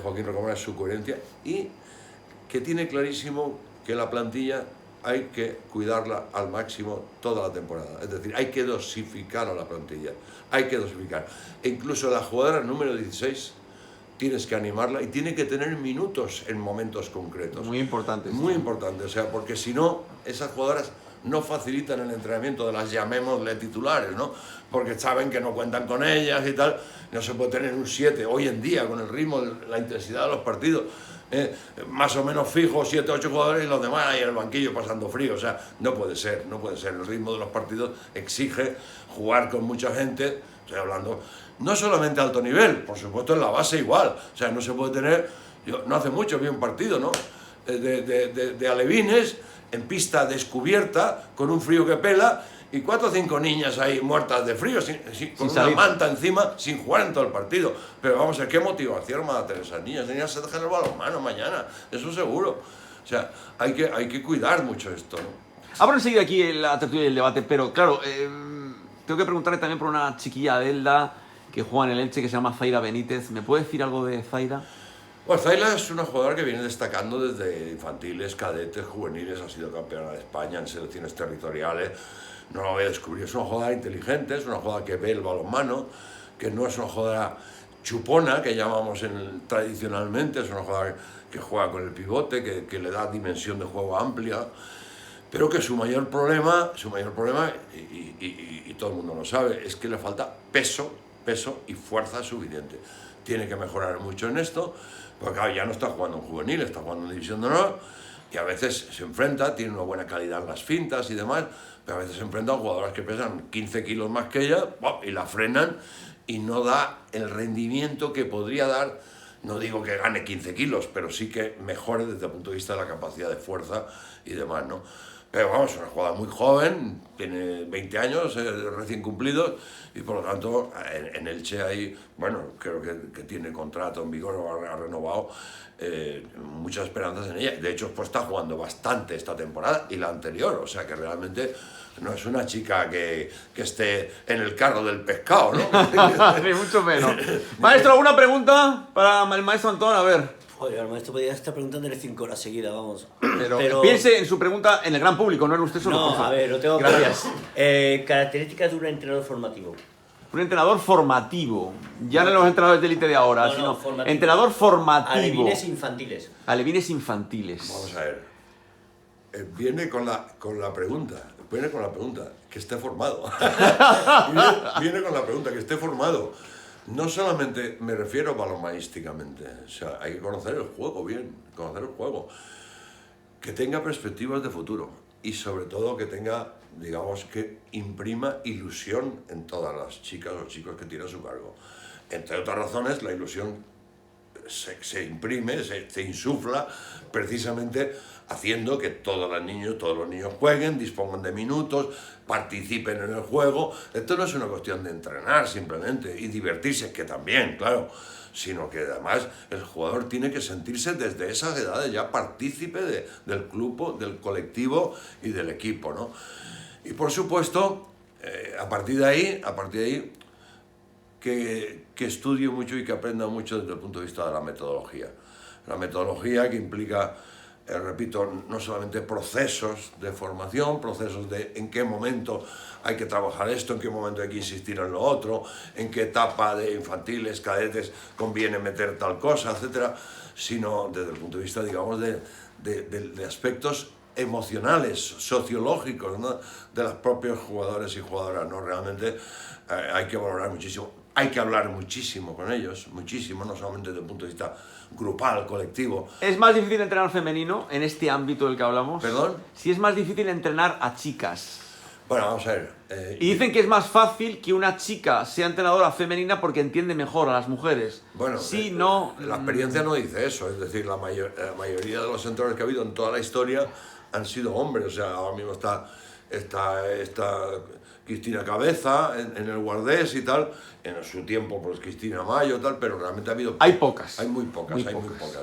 [SPEAKER 3] Joaquín Rocamora es su coherencia y que tiene clarísimo que la plantilla hay que cuidarla al máximo toda la temporada. Es decir, hay que dosificar a la plantilla, hay que dosificar. E incluso la jugadora número 16 tienes que animarla y tiene que tener minutos en momentos concretos.
[SPEAKER 1] Muy importante.
[SPEAKER 3] Muy importante, o sea, porque si no, esas jugadoras no facilitan el entrenamiento de las, llamémosle, titulares, ¿no? Porque saben que no cuentan con ellas y tal. No se puede tener un 7 hoy en día con el ritmo, la intensidad de los partidos. Más o menos fijo, 7, 8 jugadores y los demás ahí en el banquillo pasando frío. O sea, no puede ser, no puede ser. El ritmo de los partidos exige jugar con mucha gente. Estoy hablando no solamente a alto nivel, por supuesto en la base igual. O sea, no se puede tener... Yo no hace mucho vi un partido, ¿no? De alevines en pista descubierta, con un frío que pela, y 4 o 5 niñas ahí muertas de frío, con una manta encima, sin jugar en todo el partido. Pero vamos a ver, ¿qué motivación van a tener esas niñas? Niñas se dejan el balonmano mañana, eso seguro. O sea, hay que cuidar mucho esto, ¿no?
[SPEAKER 1] Abro enseguida aquí la tertulia y el debate, pero claro, tengo que preguntarle también por una chiquilla de Elda que juega en el Elche, que se llama Zaira Benítez. ¿Me puede decir algo de Zaira?
[SPEAKER 3] Pues Zaira es una jugadora que viene destacando desde infantiles, cadetes, juveniles, ha sido campeona de España en selecciones territoriales. No la voy a descubrir, es una jugadora inteligente, es una jugadora que ve el balonmano, que no es una jugadora chupona, que llamamos tradicionalmente, es una jugadora que juega con el pivote, que le da dimensión de juego amplia, pero que su mayor problema, y todo el mundo lo sabe, es que le falta peso y fuerza suficiente. Tiene que mejorar mucho en esto, porque claro, ya no está jugando en juvenil, está jugando en división de honor, y a veces se enfrenta, tiene una buena calidad en las fintas y demás, pero a veces se enfrenta a jugadoras que pesan 15 kilos más que ella, y la frenan, y no da el rendimiento que podría dar. No digo que gane 15 kilos, pero sí que mejore desde el punto de vista de la capacidad de fuerza y demás, ¿no? Pero vamos, una jugadora muy joven, tiene 20 años, recién cumplidos, y por lo tanto en Elche hay, bueno, creo que tiene contrato en vigor o ha renovado, muchas esperanzas en ella. De hecho, pues está jugando bastante esta temporada y la anterior, o sea que realmente no es una chica que esté en el carro del pescado, ¿no?
[SPEAKER 1] Ni mucho menos. Maestro, ¿alguna pregunta para el maestro Antón? A ver.
[SPEAKER 4] Joder, el maestro podría estar preguntándole 5 horas seguidas, vamos.
[SPEAKER 1] Pero piense en su pregunta en el gran público, no en usted solo.
[SPEAKER 4] No, a ver, lo tengo.
[SPEAKER 1] Gracias.
[SPEAKER 4] Características de un entrenador formativo.
[SPEAKER 1] Un entrenador formativo. Ya no los entrenadores de élite de ahora,
[SPEAKER 4] No,
[SPEAKER 1] sino
[SPEAKER 4] formativo.
[SPEAKER 1] Entrenador formativo.
[SPEAKER 4] Alevines infantiles.
[SPEAKER 1] Alevines infantiles.
[SPEAKER 3] Vamos a ver. Viene con la pregunta, que esté formado. viene con la pregunta, que esté formado. No solamente me refiero balonmanísticamente, o sea, hay que conocer el juego bien, conocer el juego. Que tenga perspectivas de futuro y sobre todo que tenga, digamos, que imprima ilusión en todas las chicas o chicos que tiene a su cargo. Entre otras razones, la ilusión se imprime, se insufla precisamente haciendo que todos los niños jueguen, dispongan de minutos, participen en el juego. Esto no es una cuestión de entrenar simplemente y divertirse, que también, claro, sino que además el jugador tiene que sentirse desde esas edades ya partícipe del club, del colectivo y del equipo, ¿no? Y por supuesto, a partir de ahí que estudie mucho y que aprenda mucho desde el punto de vista de la metodología. La metodología que implica, repito, no solamente procesos de formación, procesos de en qué momento hay que trabajar esto, en qué momento hay que insistir en lo otro, en qué etapa de infantiles, cadetes conviene meter tal cosa, etcétera, sino desde el punto de vista, digamos, de aspectos emocionales, sociológicos, ¿no?, de los propios jugadores y jugadoras, ¿no? Realmente hay que valorar muchísimo. Hay que hablar muchísimo con ellos, muchísimo, no solamente desde el punto de vista grupal, colectivo.
[SPEAKER 1] ¿Es más difícil entrenar femenino en este ámbito del que hablamos?
[SPEAKER 3] ¿Perdón?
[SPEAKER 1] Si es más difícil entrenar a chicas.
[SPEAKER 3] Bueno, vamos a ver.
[SPEAKER 1] Y dicen que es más fácil que una chica sea entrenadora femenina porque entiende mejor a las mujeres.
[SPEAKER 3] Bueno,
[SPEAKER 1] sí, no...
[SPEAKER 3] La experiencia no dice eso, es decir, la mayoría de los entrenadores que ha habido en toda la historia han sido hombres. O sea, ahora mismo está Cristina Cabeza en el Guardés y tal, en su tiempo pues Cristina Mayo tal, pero realmente ha habido...
[SPEAKER 1] Hay pocas.
[SPEAKER 3] Hay muy pocas,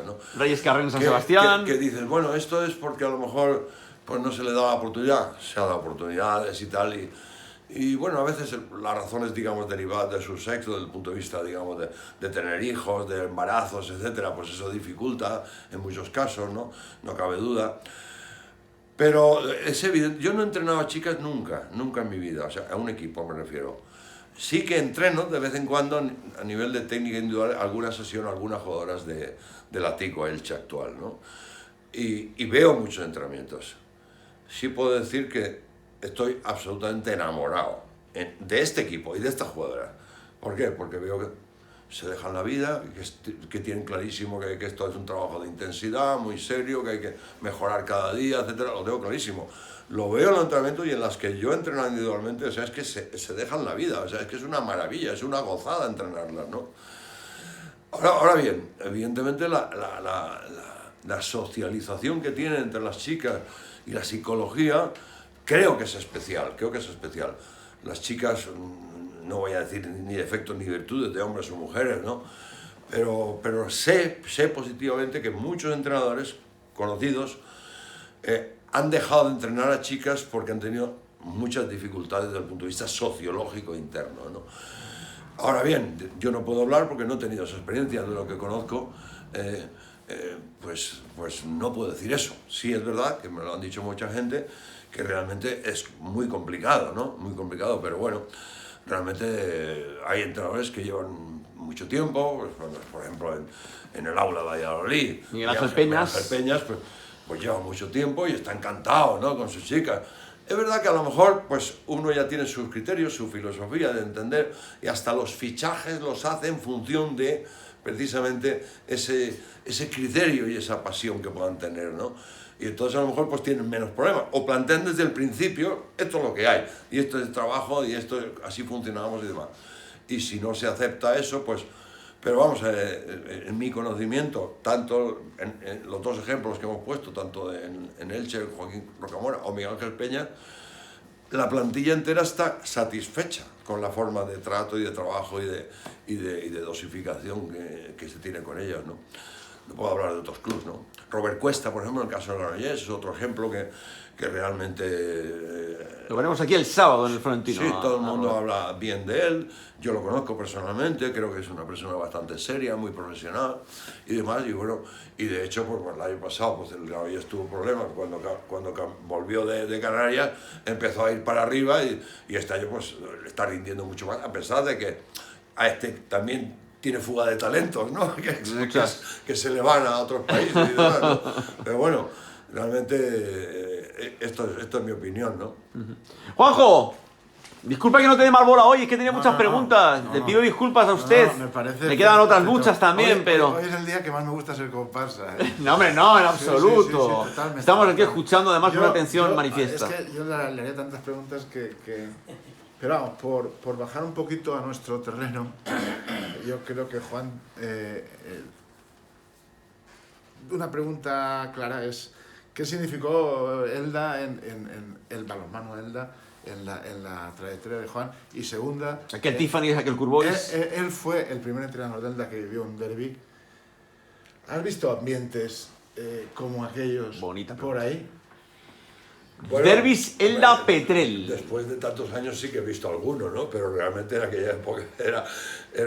[SPEAKER 3] ¿no?
[SPEAKER 1] Reyes Carreño, San Sebastián...
[SPEAKER 3] Que dices, bueno, esto es porque a lo mejor pues no se le da la oportunidad, se ha dado oportunidades y tal, y bueno, a veces las razones, digamos, derivadas de su sexo, desde el punto de vista, digamos, de tener hijos, de embarazos, etcétera, pues eso dificulta en muchos casos, ¿no? No cabe duda. Pero es evidente, yo no he entrenado a chicas nunca en mi vida, o sea, a un equipo me refiero. Sí que entreno de vez en cuando a nivel de técnica individual alguna sesión, algunas jugadoras de la Tico Elche actual, ¿no? Y veo muchos entrenamientos. Sí puedo decir que estoy absolutamente enamorado de este equipo y de esta jugadora. ¿Por qué? Porque veo que se dejan la vida, que tienen clarísimo que esto es un trabajo de intensidad, muy serio, que hay que mejorar cada día, etcétera. Lo tengo clarísimo. Lo veo en los entrenamientos y en las que yo he entrenado individualmente, o sea, es que se dejan la vida, o sea, es que es una maravilla, es una gozada entrenarlas, ¿no? Ahora bien, evidentemente la socialización que tienen entre las chicas y la psicología creo que es especial, Las chicas, no voy a decir ni defectos ni virtudes de hombres o mujeres, ¿no? Pero sé positivamente que muchos entrenadores conocidos han dejado de entrenar a chicas porque han tenido muchas dificultades desde el punto de vista sociológico interno, ¿no? Ahora bien, yo no puedo hablar porque no he tenido esa experiencia, de lo que conozco, pues no puedo decir eso. Sí es verdad, que me lo han dicho mucha gente, que realmente es muy complicado, ¿no? Muy complicado, pero bueno, realmente hay entrenadores que llevan mucho tiempo, pues, por ejemplo, en el aula de Valladolid.
[SPEAKER 1] Miguel Ángel Peñas.
[SPEAKER 3] Miguel Ángel Peñas, pues lleva mucho tiempo y está encantado, ¿no?, con sus chicas. Es verdad que a lo mejor pues uno ya tiene sus criterios, su filosofía de entender, y hasta los fichajes los hace en función de precisamente ese criterio y esa pasión que puedan tener, ¿no? Y entonces a lo mejor pues tienen menos problemas, o plantean desde el principio, esto es lo que hay, y esto es el trabajo, y esto así funcionamos y demás. Y si no se acepta eso, pues... Pero vamos, en mi conocimiento, tanto en los dos ejemplos que hemos puesto, tanto en Elche, Joaquín Rocamora o Miguel Ángel Peña, la plantilla entera está satisfecha con la forma de trato y de trabajo y de dosificación que se tiene con ellas, ¿no? No puedo hablar de otros clubes, ¿no? Robert Cuesta, por ejemplo, en el caso del Granollers, es otro ejemplo que realmente...
[SPEAKER 1] Lo veremos aquí el sábado en el Florentino.
[SPEAKER 3] Sí, todo el mundo habla bien de él, yo lo conozco personalmente, creo que es una persona bastante seria, muy profesional y demás, y bueno, y de hecho, pues el año pasado, pues el Granollers tuvo problemas, cuando volvió de Canarias, empezó a ir para arriba y este año pues le está rindiendo mucho más, a pesar de que a este también tiene fuga de talentos, ¿no? Que se le van a otros países y demás, ¿no? Pero bueno, realmente esto es mi opinión, ¿no?
[SPEAKER 1] Juanjo, disculpa que no te dé más bola hoy, es que tenía muchas preguntas. Le pido disculpas a usted. Me quedan otras muchas también, pero...
[SPEAKER 2] Hoy es el día que más me gusta ser comparsa, ¿eh?
[SPEAKER 1] No, hombre, no, en absoluto.
[SPEAKER 2] Sí, totalmente.
[SPEAKER 1] Estamos aquí escuchando además una atención manifiesta.
[SPEAKER 2] Es que yo le haría tantas preguntas que... Pero vamos, por bajar un poquito a nuestro terreno, yo creo que Juan... una pregunta clara es, ¿qué significó Elda en el balonmano Elda en la trayectoria de Juan? Y segunda...
[SPEAKER 1] Aquel Tiffany, aquel Curbois.
[SPEAKER 2] Él fue el primer entrenador de Elda que vivió un derbi. ¿Has visto ambientes como aquellos
[SPEAKER 1] Bonita
[SPEAKER 2] por ahí?
[SPEAKER 3] Bueno,
[SPEAKER 1] Derbis Elda Petrel.
[SPEAKER 3] Después de tantos años sí que he visto alguno, ¿no? Pero realmente en aquella época era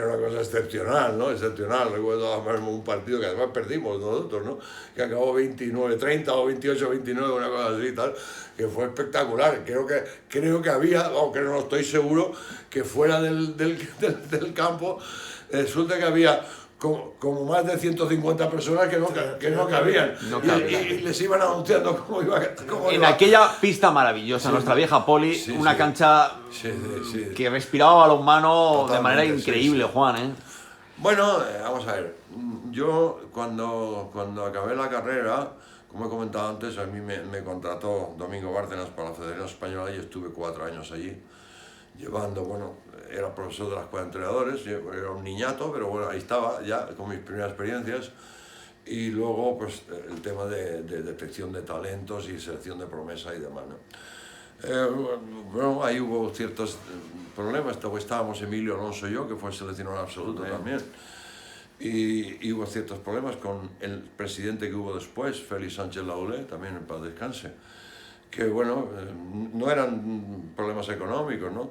[SPEAKER 3] una cosa excepcional, ¿no? Excepcional. Recuerdo además un partido que además perdimos nosotros, ¿no? Que acabó 29-30 o 28-29, una cosa así y tal, que fue espectacular. Creo que había, aunque no estoy seguro, que fuera del campo resulta que había como más de 150 personas que no cabían. Y les iban anunciando cómo iba.
[SPEAKER 1] En aquella pista maravillosa, nuestra vieja Poli, una cancha que respiraba balonmano de manera increíble, Juan, ¿eh?
[SPEAKER 3] Bueno, vamos a ver. Yo cuando acabé la carrera, como he comentado antes, a mí me contrató Domingo Bárcenas para la Federación Española y estuve 4 años allí, llevando, bueno, era profesor de la escuela de entrenadores, era un niñato, pero bueno, ahí estaba ya con mis primeras experiencias. Y luego, pues, el tema de detección de talentos y selección de promesa y demás, ¿no? Bueno, ahí hubo ciertos problemas. Estábamos Emilio Alonso y yo, que fue seleccionador absoluto también. Y hubo ciertos problemas con el presidente que hubo después, Félix Sánchez Laulé, también en paz descanse. Que bueno, no eran problemas económicos, ¿no?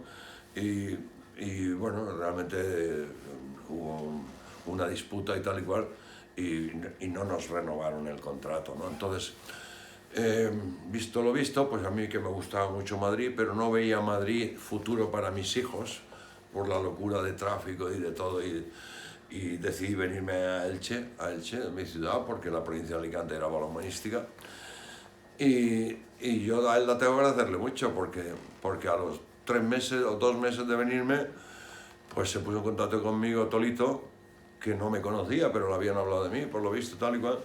[SPEAKER 3] Y bueno, realmente hubo una disputa y tal y cual, y no nos renovaron el contrato, ¿no? Entonces, visto lo visto, pues a mí que me gustaba mucho Madrid, pero no veía Madrid futuro para mis hijos, por la locura de tráfico y de todo, y decidí venirme a Elche, mi ciudad, porque la provincia de Alicante era balonmanística. Y yo a él la tengo que agradecerle mucho porque a los 3 meses o 2 meses de venirme, pues se puso en contacto conmigo Tolito, que no me conocía, pero le habían hablado de mí, por lo visto, tal y cual,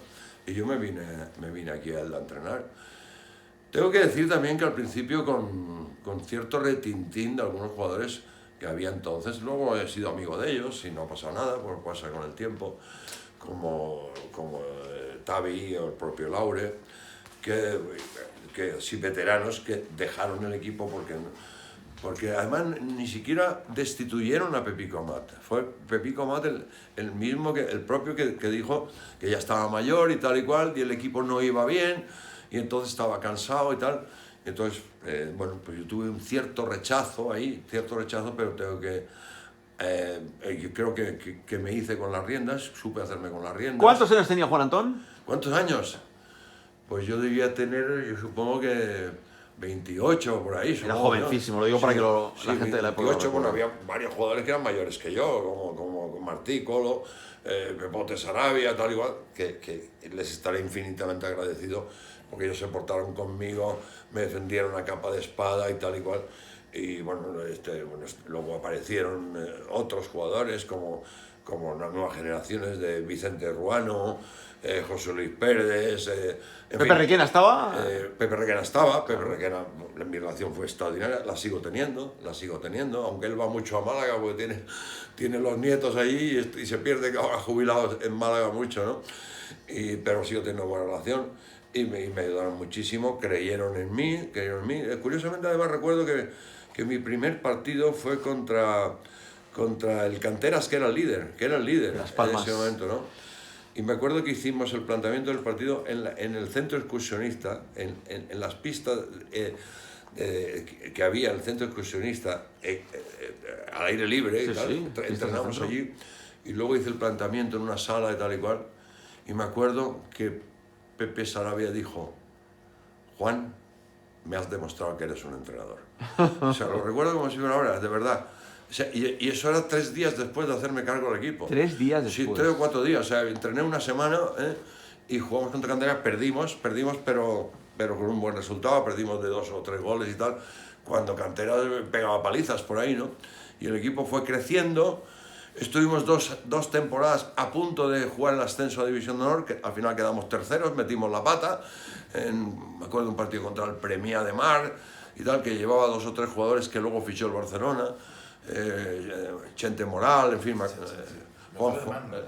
[SPEAKER 3] y yo me vine aquí a él a entrenar. Tengo que decir también que al principio con cierto retintín de algunos jugadores que había entonces, luego he sido amigo de ellos y no ha pasado nada, pues pasa con el tiempo, como Tavi o el propio Laure, que sí veteranos que dejaron el equipo porque además ni siquiera destituyeron a Pepico Amat. Fue Pepico Amat el mismo, el propio que dijo que ya estaba mayor y tal y cual, y el equipo no iba bien, y entonces estaba cansado y tal. Entonces, bueno, pues yo tuve un cierto rechazo ahí, pero tengo que... yo creo que me hice con las riendas, supe hacerme con las riendas.
[SPEAKER 1] ¿Cuántos años tenía Juan Antón?
[SPEAKER 3] ¿Cuántos años? Pues yo debía tener, yo supongo que 28 por ahí.
[SPEAKER 1] Era jovencísimo, ¿no? Lo digo para que la gente de la época...
[SPEAKER 3] 28, bueno, había varios jugadores que eran mayores que yo, como Martí, Colo, Pepote Sarabia, tal igual, que les estaré infinitamente agradecido porque ellos se portaron conmigo, me defendieron a capa de espada y tal y cual. Y bueno, luego aparecieron otros jugadores como las nuevas generaciones de Vicente Ruano, José Luis Pérez...
[SPEAKER 1] ¿Pepe Requena estaba?
[SPEAKER 3] Pepe Requena estaba, Pepe Requena, mi relación fue extraordinaria, la sigo teniendo, aunque él va mucho a Málaga porque tiene los nietos allí y se pierde que ahora jubilados en Málaga mucho, ¿no? Pero sigo teniendo buena relación y me ayudaron muchísimo, creyeron en mí. Curiosamente además recuerdo que mi primer partido fue contra el Canteras, que era el líder
[SPEAKER 1] Las Palmas.
[SPEAKER 3] en ese momento, ¿no? Y me acuerdo que hicimos el planteamiento del partido en el centro excursionista, en las pistas que había en el centro excursionista, al aire libre,
[SPEAKER 1] Sí,
[SPEAKER 3] y tal.
[SPEAKER 1] sí,
[SPEAKER 3] Entrenamos allí, y luego hice el planteamiento en una sala de tal y cual, y me acuerdo que Pepe Sarabia dijo: Juan, me has demostrado que eres un entrenador. O sea, lo recuerdo como si fuera ahora, de verdad. O sea, y eso era 3 días después de hacerme cargo del equipo.
[SPEAKER 1] 3 días después.
[SPEAKER 3] Sí, 3 o 4 días. O sea, entrené una semana y jugamos contra Canteras, perdimos, pero con un buen resultado, perdimos de 2 o 3 goles y tal, cuando Canteras pegaba palizas por ahí, ¿no? Y el equipo fue creciendo. Estuvimos dos temporadas a punto de jugar el ascenso a División de Honor, que al final quedamos terceros, metimos la pata. Me acuerdo de un partido contra el Premià de Mar y tal, que llevaba 2 o 3 jugadores que luego fichó el Barcelona. Chente Moral, en fin,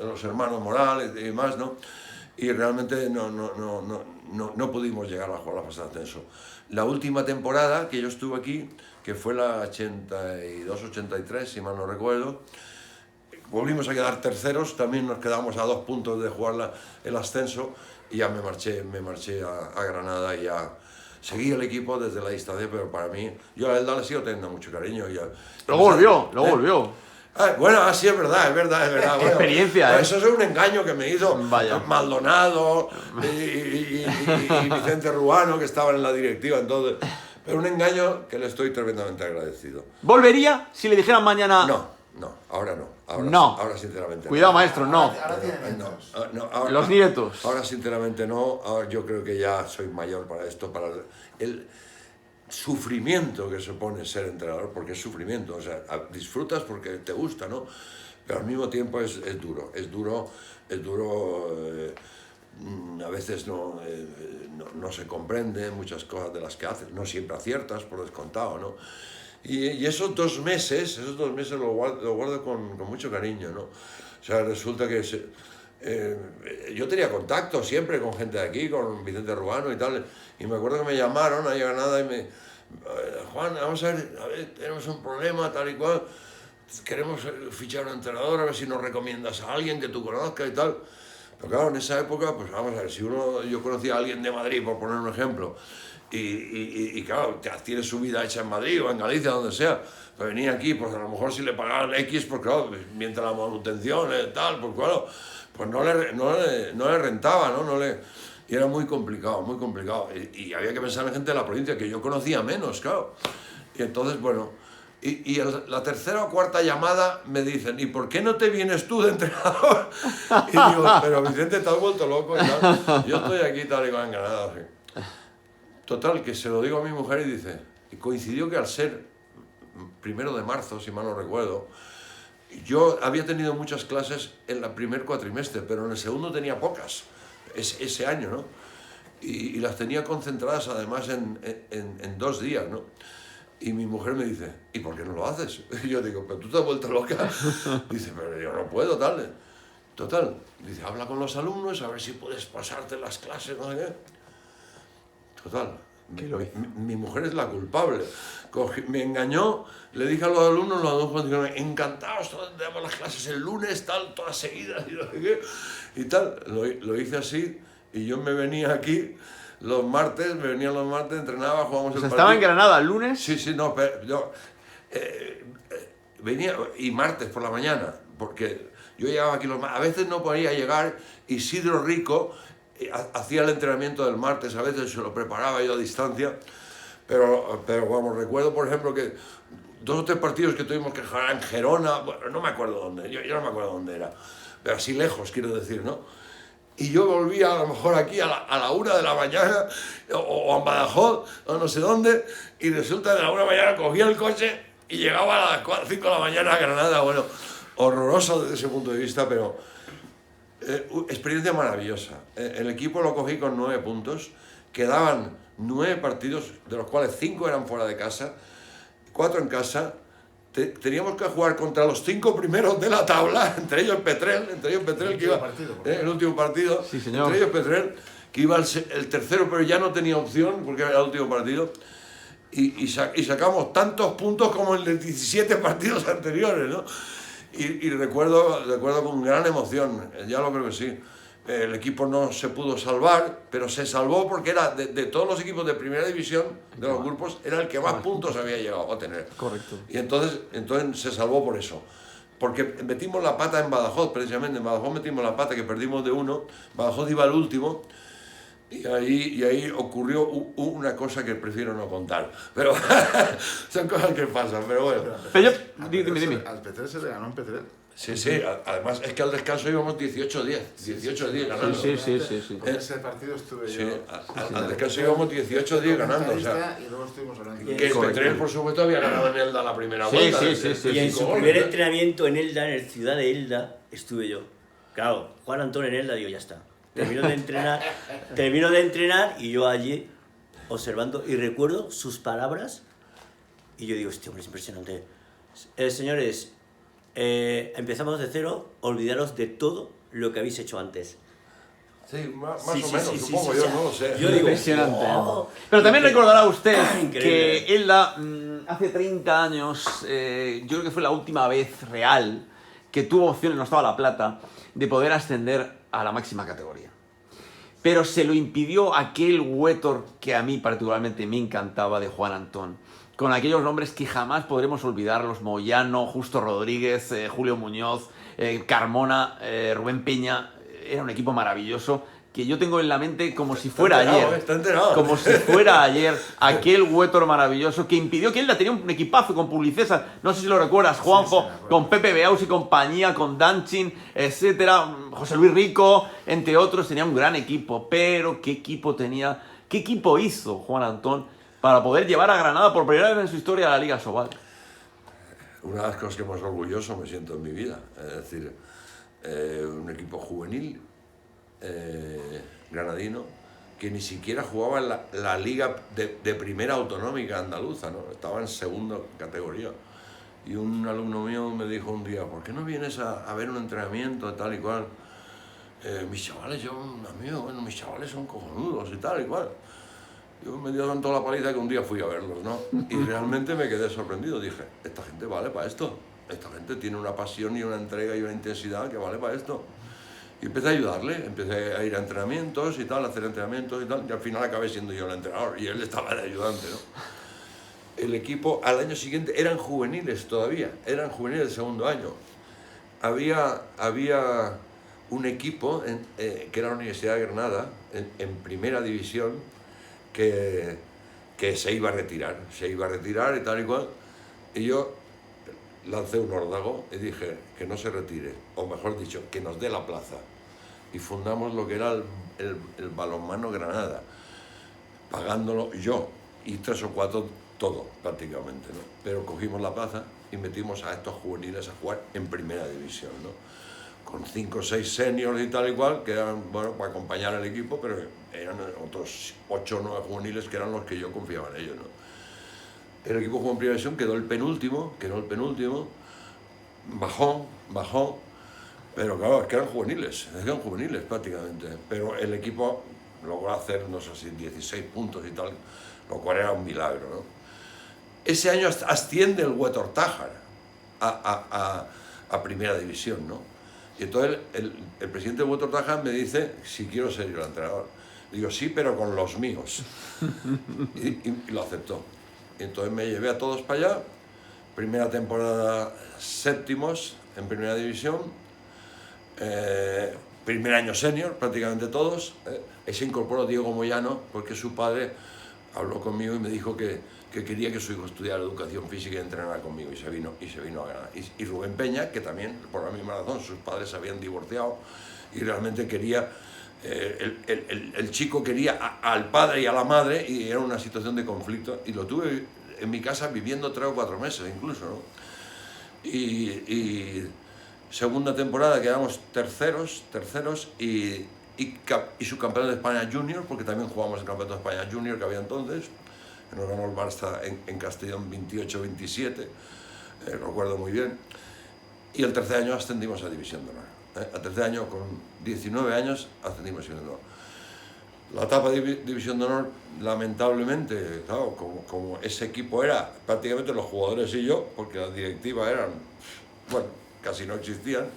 [SPEAKER 3] los hermanos Moral y más, ¿no? Y realmente no pudimos llegar a jugar la fase de ascenso. La última temporada que yo estuve aquí, que fue la 82-83, si mal no recuerdo, volvimos a quedar terceros, también nos quedamos a 2 puntos de jugar el ascenso, y ya me marché a Granada y ya seguí el equipo desde la distancia, pero para mí, yo a Elda le sigo teniendo mucho cariño.
[SPEAKER 1] Luego volvió.
[SPEAKER 3] Bueno, sí, es verdad. Bueno,
[SPEAKER 1] experiencia,
[SPEAKER 3] eso es un engaño que me hizo
[SPEAKER 1] Vaya.
[SPEAKER 3] Maldonado y Vicente Ruano, que estaban en la directiva entonces. Pero un engaño que le estoy tremendamente agradecido.
[SPEAKER 1] ¿Volvería si le dijeran mañana?
[SPEAKER 3] No, ahora no. Ahora sinceramente
[SPEAKER 1] Cuidado,
[SPEAKER 3] no.
[SPEAKER 1] maestro, no.
[SPEAKER 2] Ahora tiene nietos.
[SPEAKER 1] Los nietos.
[SPEAKER 3] Ahora sinceramente no. Ahora yo creo que ya soy mayor para esto, para el sufrimiento que supone ser entrenador, porque es sufrimiento. O sea, disfrutas porque te gusta, ¿no? Pero al mismo tiempo es duro. A veces no se comprende muchas cosas de las que haces, no siempre aciertas, por descontado, ¿no? Y esos 2 meses lo guardo con mucho cariño, ¿no? O sea, resulta que yo tenía contacto siempre con gente de aquí, con Vicente Ruano y tal, y me acuerdo que me llamaron a Granada y Juan, vamos a ver, tenemos un problema, tal y cual, queremos fichar a un entrenador, a ver si nos recomiendas a alguien que tú conozcas y tal. Pero claro, en esa época, pues vamos a ver, yo conocía a alguien de Madrid, por poner un ejemplo, y claro, tiene su vida hecha en Madrid o en Galicia, donde sea, pero venía aquí, pues a lo mejor si le pagaban X, pues claro, mientras la manutención y tal, pues claro, pues no le rentaba, ¿no? Y era muy complicado, y había que pensar en gente de la provincia que yo conocía menos, claro. Y entonces, bueno, y la tercera o cuarta llamada me dicen: ¿y por qué no te vienes tú de entrenador? Y digo: pero Vicente, te has vuelto loco y tal. Yo estoy aquí tal y cual en Granada. Sí. Total, que se lo digo a mi mujer y dice, y coincidió que al ser 1 de marzo, si mal no recuerdo, yo había tenido muchas clases en el primer cuatrimestre, pero en el segundo tenía pocas, ese año, ¿no? Y las tenía concentradas además en 2 días, ¿no? Y mi mujer me dice, ¿y por qué no lo haces? Y yo digo, pero tú te has vuelto loca. Dice, pero yo no puedo, tal. Total, dice, habla con los alumnos a ver si puedes pasarte las clases, no sé qué. Total, mi mujer es la culpable. Me engañó, le dije a los alumnos dijeron, encantados, damos las clases el lunes, tal, todas seguidas, y no sé qué, y tal. Lo hice así, y yo me venía aquí los martes, entrenaba, jugábamos el partido.
[SPEAKER 1] ¿Estaba en Granada el lunes?
[SPEAKER 3] Sí, no, pero yo venía, y martes por la mañana, porque yo llegaba aquí a veces no podía llegar, Isidro Rico hacía el entrenamiento del martes, a veces se lo preparaba yo a distancia, pero vamos, recuerdo por ejemplo que 2 o 3 partidos que tuvimos que jugar en Gerona, bueno, no me acuerdo dónde, yo no me acuerdo dónde era, pero así lejos, quiero decir, ¿no? Y yo volvía a lo mejor aquí a la 1 de la mañana, o a Badajoz, o no sé dónde, y resulta que a la 1 de la mañana cogía el coche y llegaba a las 5 de la mañana a Granada. Bueno, horroroso desde ese punto de vista, pero experiencia maravillosa. El equipo lo cogí con 9 puntos, quedaban 9 partidos, de los cuales 5 eran fuera de casa, 4 en casa. Teníamos que jugar contra los 5 primeros de la tabla, entre ellos Petrel que iba el último partido,
[SPEAKER 1] sí, señor.
[SPEAKER 3] Entre ellos Petrel, que iba el tercero, pero ya no tenía opción porque era el último partido, y sacamos tantos puntos como en los 17 partidos anteriores, ¿no? Y recuerdo con gran emoción, ya lo creo que sí. El equipo no se pudo salvar, pero se salvó porque era de todos los equipos de primera división, de los grupos, era el que más puntos había llegado a tener.
[SPEAKER 1] Correcto.
[SPEAKER 3] Y entonces se salvó por eso. Porque metimos la pata en Badajoz, precisamente. En Badajoz metimos la pata, que perdimos de 1. Badajoz iba al último. Y ahí ocurrió una cosa que prefiero no contar. Pero son cosas que pasan, pero bueno.
[SPEAKER 1] Pero dime.
[SPEAKER 2] ¿Al Petrel se le ganó en Petrel?
[SPEAKER 3] Sí, además es que al descanso íbamos 18-10 ganando.
[SPEAKER 1] Sí.
[SPEAKER 2] En ese partido estuve yo.
[SPEAKER 3] Al descanso íbamos 18-10 ganando. O sea,
[SPEAKER 2] y luego estuvimos hablando.
[SPEAKER 3] que el Petrel, por supuesto, había ganado en Elda la primera vuelta.
[SPEAKER 1] Sí.
[SPEAKER 4] Y en su primer entrenamiento en Elda, en el ciudad de Elda, estuve yo. Claro, Juan Antón en Elda, digo, ya está. Termino de entrenar y yo allí observando y recuerdo sus palabras y yo digo, este hombre es impresionante. Señores, empezamos de cero, olvidaros de todo lo que habéis hecho antes.
[SPEAKER 3] Sí, más o menos, supongo yo, no lo sé.
[SPEAKER 4] Yo digo,
[SPEAKER 1] impresionante.
[SPEAKER 4] oh,
[SPEAKER 1] Pero también recordará usted
[SPEAKER 4] Increíble.
[SPEAKER 1] que Elda, hace 30 años, yo creo que fue la última vez real que tuvo opción, no estaba La Plata, de poder ascender a la máxima categoría. Pero se lo impidió aquel Huétor que a mí particularmente me encantaba, de Juan Antón, con aquellos nombres que jamás podremos olvidarlos: Moyano, Justo Rodríguez, Julio Muñoz, Carmona, Rubén Peña. Era un equipo maravilloso que yo tengo en la mente como si fuera ayer.
[SPEAKER 3] Está enterado.
[SPEAKER 1] Como si fuera ayer, aquel Huétor maravilloso que impidió que él tenía un equipazo con Publicesa, no sé si lo recuerdas, Juanjo,
[SPEAKER 2] me acuerdo.
[SPEAKER 1] con Pepe Beaus y compañía, con Danchin, etcétera, José Luis Rico, entre otros. Tenía un gran equipo, pero ¿qué equipo tenía? ¿Qué equipo hizo Juan Antón para poder llevar a Granada por primera vez en su historia a la Liga Sobal?
[SPEAKER 3] Una de las cosas que más orgulloso me siento en mi vida, es decir, un equipo juvenil granadino que ni siquiera jugaba en la liga de primera autonómica andaluza, ¿no? Estaba en segunda categoría. Y un alumno mío me dijo un día, ¿por qué no vienes a ver un entrenamiento tal y cual? Mis chavales, mis chavales son cojonudos y tal y cual. Yo me dio tanto la paliza que un día fui a verlos, ¿no? Y realmente me quedé sorprendido. Dije, esta gente vale para esto. Esta gente tiene una pasión y una entrega y una intensidad que vale para esto. Y empecé a ayudarle, empecé a ir a entrenamientos y tal, a hacer entrenamientos y tal, y al final acabé siendo yo el entrenador y él estaba de ayudante, ¿no? El equipo al año siguiente eran juveniles todavía, eran juveniles del segundo año. Había un equipo que era la Universidad de Granada, en primera división, que se iba a retirar y tal y cual. Y yo lancé un órdago y dije que no se retire, o mejor dicho, que nos dé la plaza. Y fundamos lo que era el balonmano Granada. pagándolo yo y 3 o 4 todo prácticamente, ¿no? Pero cogimos la plaza y metimos a estos juveniles a jugar en primera división, ¿no? Con 5 o 6 seniors y tal y cual, que eran, bueno, para acompañar al equipo, pero eran otros 8 o 9 juveniles que eran los que yo confiaba en ellos, ¿no? El equipo jugó en primera división, quedó el penúltimo, bajó, pero claro, es que eran juveniles prácticamente, pero el equipo logró hacer, no sé si 16 puntos y tal, lo cual era un milagro, ¿no? Ese año asciende el Huetortájar a primera división, ¿no? Y entonces el presidente de Huetortájar me dice si quiero ser yo el entrenador. Digo, sí, pero con los míos. Y lo aceptó. Y entonces me llevé a todos para allá. Primera temporada, séptimos en primera división. Primer año senior, prácticamente todos. Ahí se incorporó Diego Moyano, porque su padre habló conmigo y me dijo que quería que su hijo estudiara educación física y entrenara conmigo, y se vino a ganar. Y Rubén Peña, que también, por la misma razón, sus padres se habían divorciado y realmente quería, el chico quería al padre y a la madre, y era una situación de conflicto, y lo tuve en mi casa viviendo 3 o 4 meses incluso, ¿no? Y segunda temporada quedamos terceros y subcampeones de España Junior, porque también jugamos el campeonato de España Junior que había entonces. Nos ganó el Barça en Castellón 28-27, recuerdo muy bien. Y el tercer año ascendimos a División de Honor. Al tercer año, con 19 años, ascendimos a División de Honor. La etapa de División de Honor, lamentablemente, claro, como ese equipo era prácticamente los jugadores y yo, porque la directiva eran, bueno, casi no existían.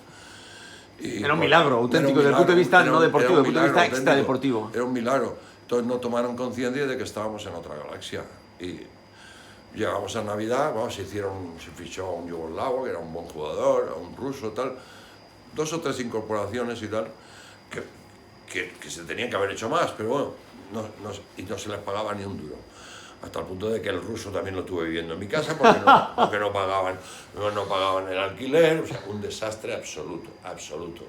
[SPEAKER 1] Era un milagro auténtico desde el punto de vista no deportivo, desde el punto de vista extradeportivo.
[SPEAKER 3] Era un milagro. Entonces no tomaron conciencia de que estábamos en otra galaxia. Y llegamos a Navidad, bueno, se fichó a un yugoslavo, que era un buen jugador, a un ruso, tal. 2 o 3 incorporaciones y tal, que se tenían que haber hecho más, pero bueno, no se les pagaba ni un duro. Hasta el punto de que el ruso también lo tuve viviendo en mi casa porque no pagaban el alquiler, o sea, un desastre absoluto.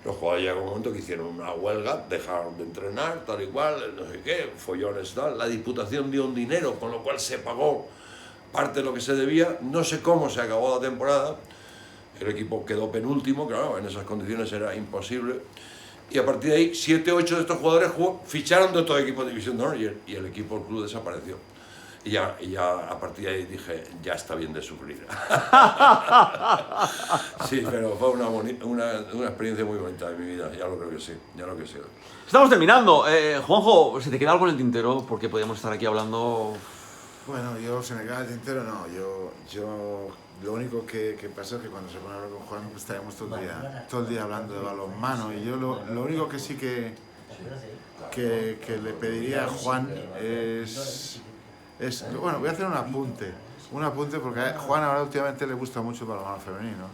[SPEAKER 3] Los jugadores llegaron un momento que hicieron una huelga, dejaron de entrenar, tal y cual, no sé qué, follones, tal. La Diputación dio un dinero, con lo cual se pagó parte de lo que se debía. No sé cómo se acabó la temporada. El equipo quedó penúltimo, claro, en esas condiciones era imposible. Y a partir de ahí, 7 o 8 de estos jugadores ficharon de todo equipo de División de Honor y el equipo, el club desapareció. Y ya a partir de ahí dije, ya está bien de sufrir. Sí, pero fue una experiencia muy bonita de mi vida, ya lo creo que sí,
[SPEAKER 1] Estamos terminando. Juanjo, ¿se te queda algo en el tintero? Porque podríamos estar aquí hablando...
[SPEAKER 2] Bueno, se me queda el tintero, no. Yo lo único que pasa es que cuando se pone a hablar con Juan, pues estaremos todo el día hablando de balonmano. Y yo lo único que sí que le pediría a Juan es... Bueno, voy a hacer un apunte porque a Juan ahora últimamente le gusta mucho el balonmano femenino.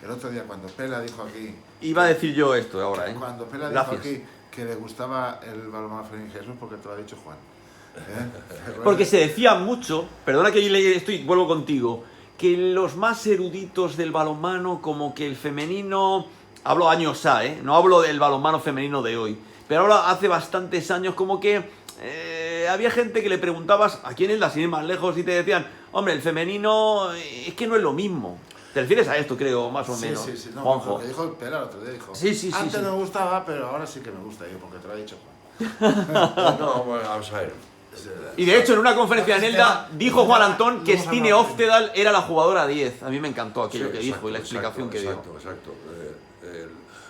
[SPEAKER 2] El otro día cuando Pela dijo aquí...
[SPEAKER 1] Iba a decir yo esto ahora, ¿eh?
[SPEAKER 2] Cuando Pela dijo aquí que le gustaba el balonmano femenino, Jesús, porque te lo ha dicho Juan.
[SPEAKER 1] Porque se decía mucho, perdona que vuelvo contigo, que los más eruditos del balonmano, como que el femenino... Hablo años A, ¿eh? No hablo del balonmano femenino de hoy. Pero ahora hace bastantes años como que... había gente que le preguntabas a quién es la sin ir más lejos y te decían, hombre, el femenino es que no es lo mismo. ¿Te refieres a esto, creo, más o menos?
[SPEAKER 2] Sí, no,
[SPEAKER 1] Juanjo.
[SPEAKER 2] Lo que dijo Pela el otro día, dijo.
[SPEAKER 1] Sí.
[SPEAKER 2] Antes no me gustaba, pero ahora sí que me gusta yo, porque te lo ha dicho Juan.
[SPEAKER 3] No, bueno, vamos a ver.
[SPEAKER 1] Y de hecho, en una conferencia en Elda, dijo Juan Antón que Stine Oftedal era la jugadora 10. A mí me encantó aquello que dijo y la explicación que dio.
[SPEAKER 3] Exacto.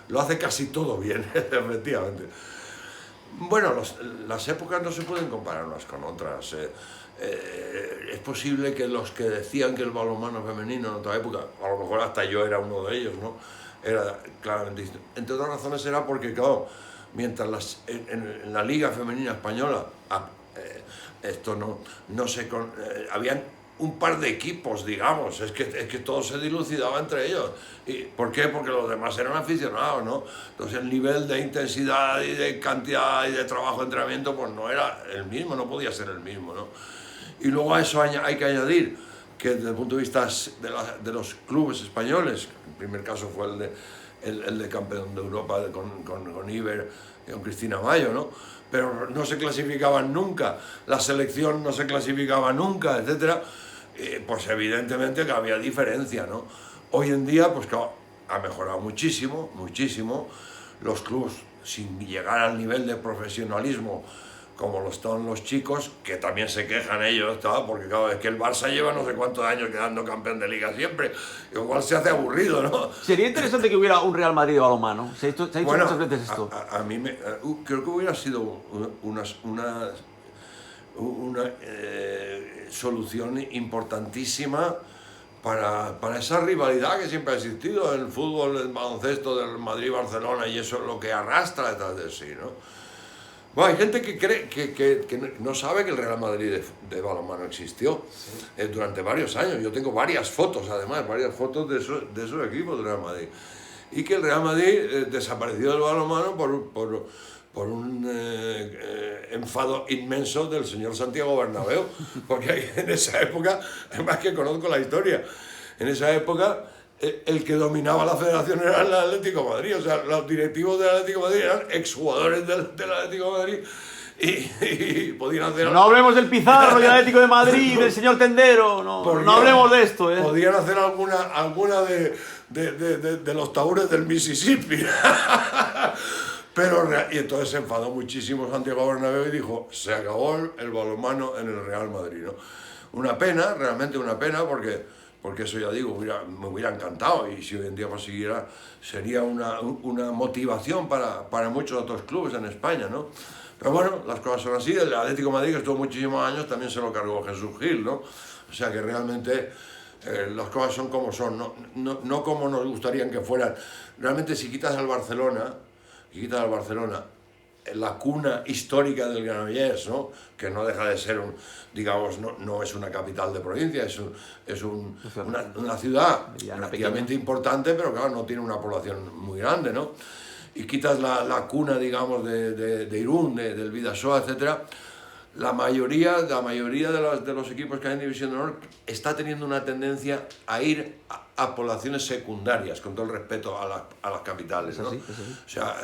[SPEAKER 3] Lo hace casi todo bien, efectivamente. Bueno, las épocas no se pueden comparar unas con otras. Es posible que los que decían que el balonmano femenino en otra época, a lo mejor hasta yo era uno de ellos, ¿no? Era claramente distinto. Entre otras razones era porque, claro, mientras en la Liga Femenina Española habían un par de equipos, digamos, es que todo se dilucidaba entre ellos. ¿Y por qué? Porque los demás eran aficionados, ¿no? Entonces el nivel de intensidad y de cantidad y de trabajo de entrenamiento pues no era el mismo, no podía ser el mismo, ¿no? Y luego a eso hay que añadir que desde el punto de vista de los clubes españoles, el primer caso fue el de campeón de Europa con Iber y con Cristina Mayo, ¿no? Pero no se clasificaban nunca, la selección no se clasificaba nunca, etcétera. Pues evidentemente que había diferencia, ¿no? Hoy en día, pues claro, ha mejorado muchísimo, muchísimo. Los clubes, sin llegar al nivel de profesionalismo como lo están los chicos, que también se quejan ellos, porque claro, es que el Barça lleva no sé cuántos años quedando campeón de liga siempre, igual se hace aburrido, ¿no?
[SPEAKER 1] Sería interesante que hubiera un Real Madrid de balonmano. Se ha dicho muchas veces esto.
[SPEAKER 3] A mí creo que hubiera sido una solución importantísima para esa rivalidad que siempre ha existido en el fútbol, el baloncesto del Madrid-Barcelona, y eso es lo que arrastra detrás de sí, ¿no? Bueno, hay gente que cree que no sabe que el Real Madrid de balonmano existió durante varios años. Yo tengo varias fotos, además, varias fotos de esos equipos del Real Madrid. Y que el Real Madrid desapareció del balonmano por un enfado inmenso del señor Santiago Bernabéu, porque en esa época, además que conozco la historia, en esa época el que dominaba la federación era el Atlético de Madrid, o sea, los directivos del Atlético de Madrid eran exjugadores del Atlético de Madrid y podían hacer...
[SPEAKER 1] No hablemos del Pizarro y el Atlético de Madrid, del señor Tendero, no hablemos de esto, ¿eh?
[SPEAKER 3] Podían hacer alguna de los taúres del Mississippi. Y entonces se enfadó muchísimo Santiago Bernabéu y dijo, se acabó el balonmano en el Real Madrid, ¿no? Una pena, realmente una pena, porque eso ya digo, me hubiera encantado, y si hoy en día consiguiera, sería una motivación para muchos otros clubes en España, ¿no? Pero bueno, las cosas son así. El Atlético de Madrid, que estuvo muchísimos años, también se lo cargó Jesús Gil, ¿no? O sea que realmente las cosas son como son, no como nos gustarían que fueran. Realmente si quitas al Barcelona, la cuna histórica del Granollers, ¿no? Que no deja de ser digamos, no es una capital de provincia, es una ciudad relativamente importante, pero claro, no tiene una población muy grande, ¿no? Y quitas la cuna, digamos, de Irún, del Bidasoa, etcétera. La mayoría de los equipos que hay en División de Honor está teniendo una tendencia a ir a poblaciones secundarias, con todo el respeto a las capitales, ¿no?
[SPEAKER 1] Es así.
[SPEAKER 3] O sea,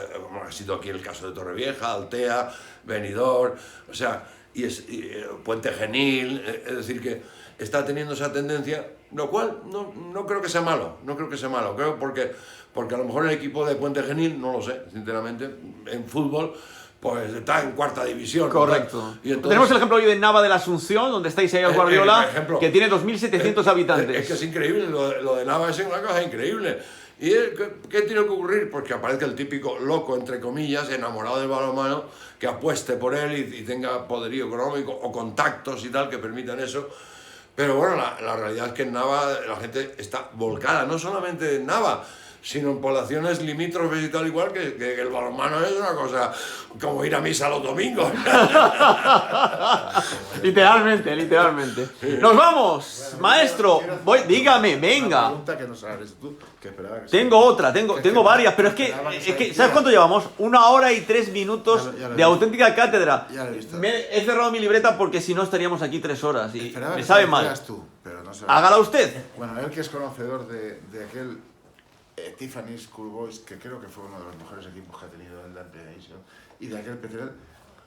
[SPEAKER 3] ha sido aquí el caso de Torrevieja, Altea, Benidorm, o sea, y Puente Genil, es decir, que está teniendo esa tendencia, lo cual no creo que sea malo, creo porque a lo mejor el equipo de Puente Genil, no lo sé, sinceramente, en fútbol, pues está en cuarta división.
[SPEAKER 1] Correcto.
[SPEAKER 3] Y entonces,
[SPEAKER 1] tenemos el ejemplo hoy de Nava de la Asunción, donde está Isaías Guardiola, que tiene 2.700 habitantes.
[SPEAKER 3] Es que es increíble, lo de Nava es una cosa increíble. ¿Y qué tiene que ocurrir? Pues que aparezca el típico loco, entre comillas, enamorado del balonmano, que apueste por él y tenga poderío económico o contactos y tal que permitan eso. Pero bueno, la realidad es que en Nava la gente está volcada, no solamente en Nava, sino en poblaciones limítrofes y tal igual, que el balonmano es una cosa como ir a misa los domingos.
[SPEAKER 1] Literalmente. ¡Nos vamos! Maestro, dígame, venga.
[SPEAKER 2] Una pregunta que no sabes tú, que esperaba que
[SPEAKER 1] Tengo otra, tengo varias, pero es que ¿sabes cuánto llevamos? 1 hora y 3 minutos
[SPEAKER 2] Ya lo
[SPEAKER 1] de auténtica cátedra.
[SPEAKER 2] Ya lo he visto.
[SPEAKER 1] He cerrado mi libreta porque si no estaríamos aquí 3 horas y
[SPEAKER 2] Esperaba
[SPEAKER 1] me
[SPEAKER 2] que
[SPEAKER 1] sabe
[SPEAKER 2] se lo
[SPEAKER 1] mal.
[SPEAKER 2] hicieras tú, pero no sabes.
[SPEAKER 1] Hágala usted.
[SPEAKER 2] Bueno, él que es conocedor de aquel Tiffany Schoolboys, que creo que fue uno de los mejores equipos que ha tenido el Dante Nation, y de aquel Petrel,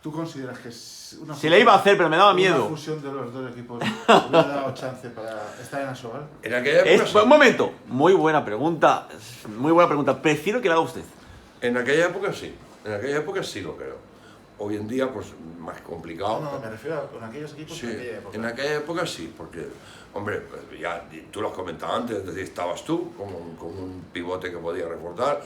[SPEAKER 2] ¿tú consideras que es una
[SPEAKER 1] Se le iba a hacer, pero me daba miedo.
[SPEAKER 2] una fusión de los dos equipos hubiera dado chance para estar en Asobal?
[SPEAKER 3] En aquella época, sí.
[SPEAKER 1] Un momento, muy buena pregunta. Prefiero que la haga usted.
[SPEAKER 3] En aquella época sí lo creo. Hoy en día, pues, más complicado.
[SPEAKER 2] No, me refiero a con aquellos equipos
[SPEAKER 3] Sí,
[SPEAKER 2] de aquella época.
[SPEAKER 3] en aquella época sí, porque, hombre, ya tú lo has comentado antes, es decir, estabas tú como un pivote que podía reportar,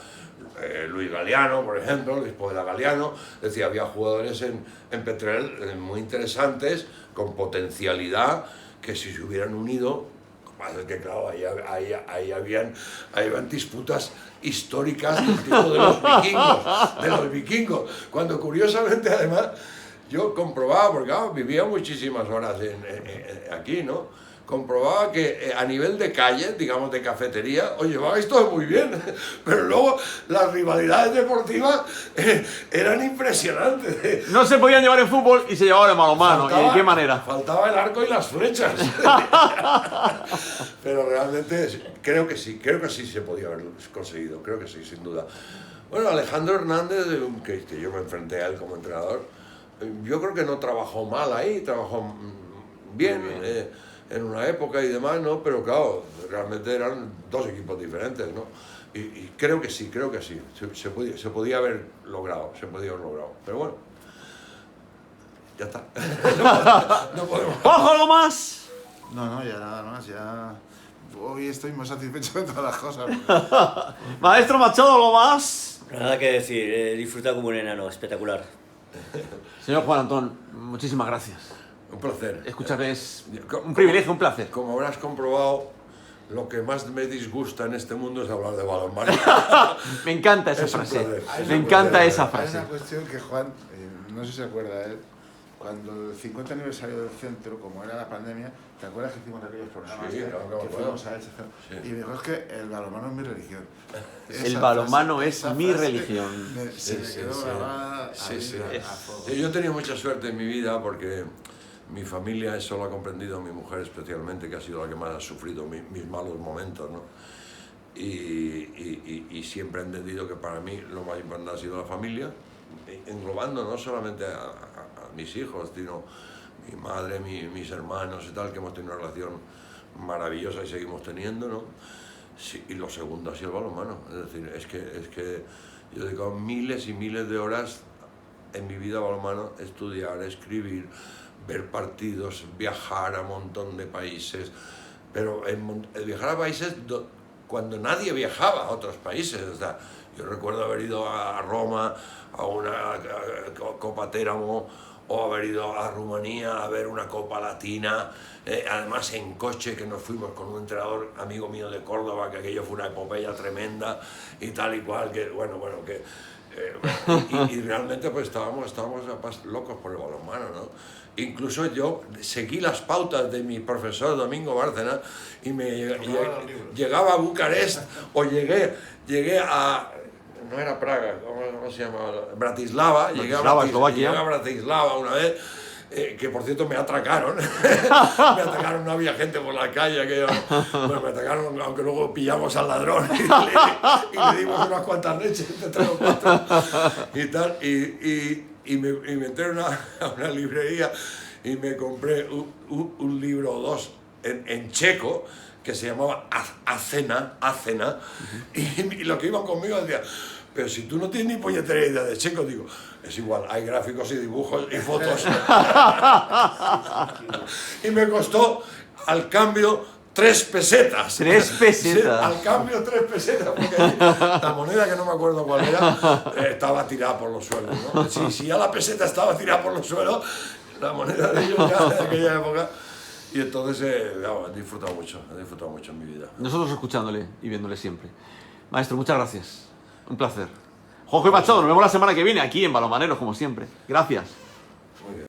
[SPEAKER 3] Luis Galeano, por ejemplo, Luis Podela Galeano, es decir, había jugadores en Petrel muy interesantes, con potencialidad, que si se hubieran unido, pasa que claro, ahí habían disputas históricas del tipo de los vikingos, cuando curiosamente además yo comprobaba, porque claro, vivía muchísimas horas aquí, ¿no? comprobaba que a nivel de calle, digamos de cafetería, os llevabais todo muy bien, pero luego las rivalidades deportivas eran impresionantes.
[SPEAKER 1] No se podían llevar en fútbol y se llevaban en balonmano. ¿Y de qué manera?
[SPEAKER 3] Faltaba el arco y las flechas. Pero realmente creo que sí se podía haber conseguido, creo que sí, sin duda. Bueno, Alejandro Hernández, que yo me enfrenté a él como entrenador, yo creo que no trabajó mal ahí, trabajó bien. En una época y demás, ¿no? Pero claro, realmente eran dos equipos diferentes, ¿no? Y creo que sí, se podía haber logrado, pero bueno, ya está. No podemos.
[SPEAKER 1] ¡Ojo, algo más!
[SPEAKER 2] No, ya nada más, ya... Hoy estoy más satisfecho de todas las cosas.
[SPEAKER 1] Maestro Machado, ¿algo más?
[SPEAKER 4] Nada que decir, disfruta como un enano, espectacular.
[SPEAKER 1] Señor Juan Antón, muchísimas gracias.
[SPEAKER 3] Un placer.
[SPEAKER 1] Escucharles, un privilegio, un placer.
[SPEAKER 3] Como habrás comprobado, lo que más me disgusta en este mundo es hablar de balonmano.
[SPEAKER 1] Me encanta esa
[SPEAKER 3] Es un
[SPEAKER 1] frase.
[SPEAKER 3] placer.
[SPEAKER 1] Me encanta esa
[SPEAKER 2] Hay
[SPEAKER 1] frase.
[SPEAKER 2] una cuestión que Juan, no sé si se acuerda él, cuando el 50 aniversario del centro, como era la pandemia, ¿te acuerdas que hicimos aquellos programas
[SPEAKER 3] Sí,
[SPEAKER 2] que,
[SPEAKER 3] claro que me
[SPEAKER 2] que
[SPEAKER 3] acuerdo.
[SPEAKER 2] fuimos a ese centro?
[SPEAKER 3] Sí.
[SPEAKER 2] Y me dijo, es que el balonmano es mi religión.
[SPEAKER 1] El balonmano es
[SPEAKER 2] esa
[SPEAKER 1] mi
[SPEAKER 2] frase
[SPEAKER 1] religión.
[SPEAKER 2] Se me quedó grabada a fuego.
[SPEAKER 3] Yo he tenido mucha suerte en mi vida porque mi familia, eso lo ha comprendido mi mujer especialmente, que ha sido la que más ha sufrido mis malos momentos, ¿no? Y siempre he entendido que para mí lo más importante ha sido la familia, englobando no solamente a mis hijos, sino mi madre, mis hermanos y tal, que hemos tenido una relación maravillosa y seguimos teniendo, ¿no? Sí, y lo segundo ha sido el balonmano. Es decir, es que yo dedico miles y miles de horas en mi vida a balonmano, estudiar, escribir, ver partidos, viajar a un montón de países, pero viajar a países cuando nadie viajaba a otros países. O sea, yo recuerdo haber ido a Roma a una Copa Teramo, o haber ido a Rumanía a ver una Copa Latina, además en coche, que nos fuimos con un entrenador amigo mío de Córdoba, que aquello fue una epopeya tremenda y tal y cual, que y realmente pues estábamos locos por el balonmano, ¿no? Incluso yo seguí las pautas de mi profesor Domingo Bárcena y llegaba a Bucarest o llegué a... No era Praga, ¿cómo se llama? Bratislava, llegué a Bratislava una vez, que por cierto me atracaron. Me atracaron, no había gente por la calle, bueno, me atracaron, aunque luego pillamos al ladrón y le dimos unas cuantas leches, de 3 o 4 y tal, y me entré a una librería y me compré un libro o dos en checo, que se llamaba Acena, y los que iban conmigo decían, pero si tú no tienes ni puñetera idea de checo, digo, es igual, hay gráficos y dibujos y fotos. Y me costó al cambio 3 pesetas.
[SPEAKER 1] 3 pesetas.
[SPEAKER 3] Al cambio 3 pesetas, porque la moneda, que no me acuerdo cuál era, estaba tirada por los suelos, ¿no? Si ya la peseta estaba tirada por los suelos, la moneda de ellos ya de aquella época. Y entonces he disfrutado mucho en mi vida.
[SPEAKER 1] Nosotros escuchándole y viéndole siempre. Maestro, muchas gracias. Un placer. Jorge Machado, nos vemos la semana que viene aquí en Balomaneros, como siempre. Gracias.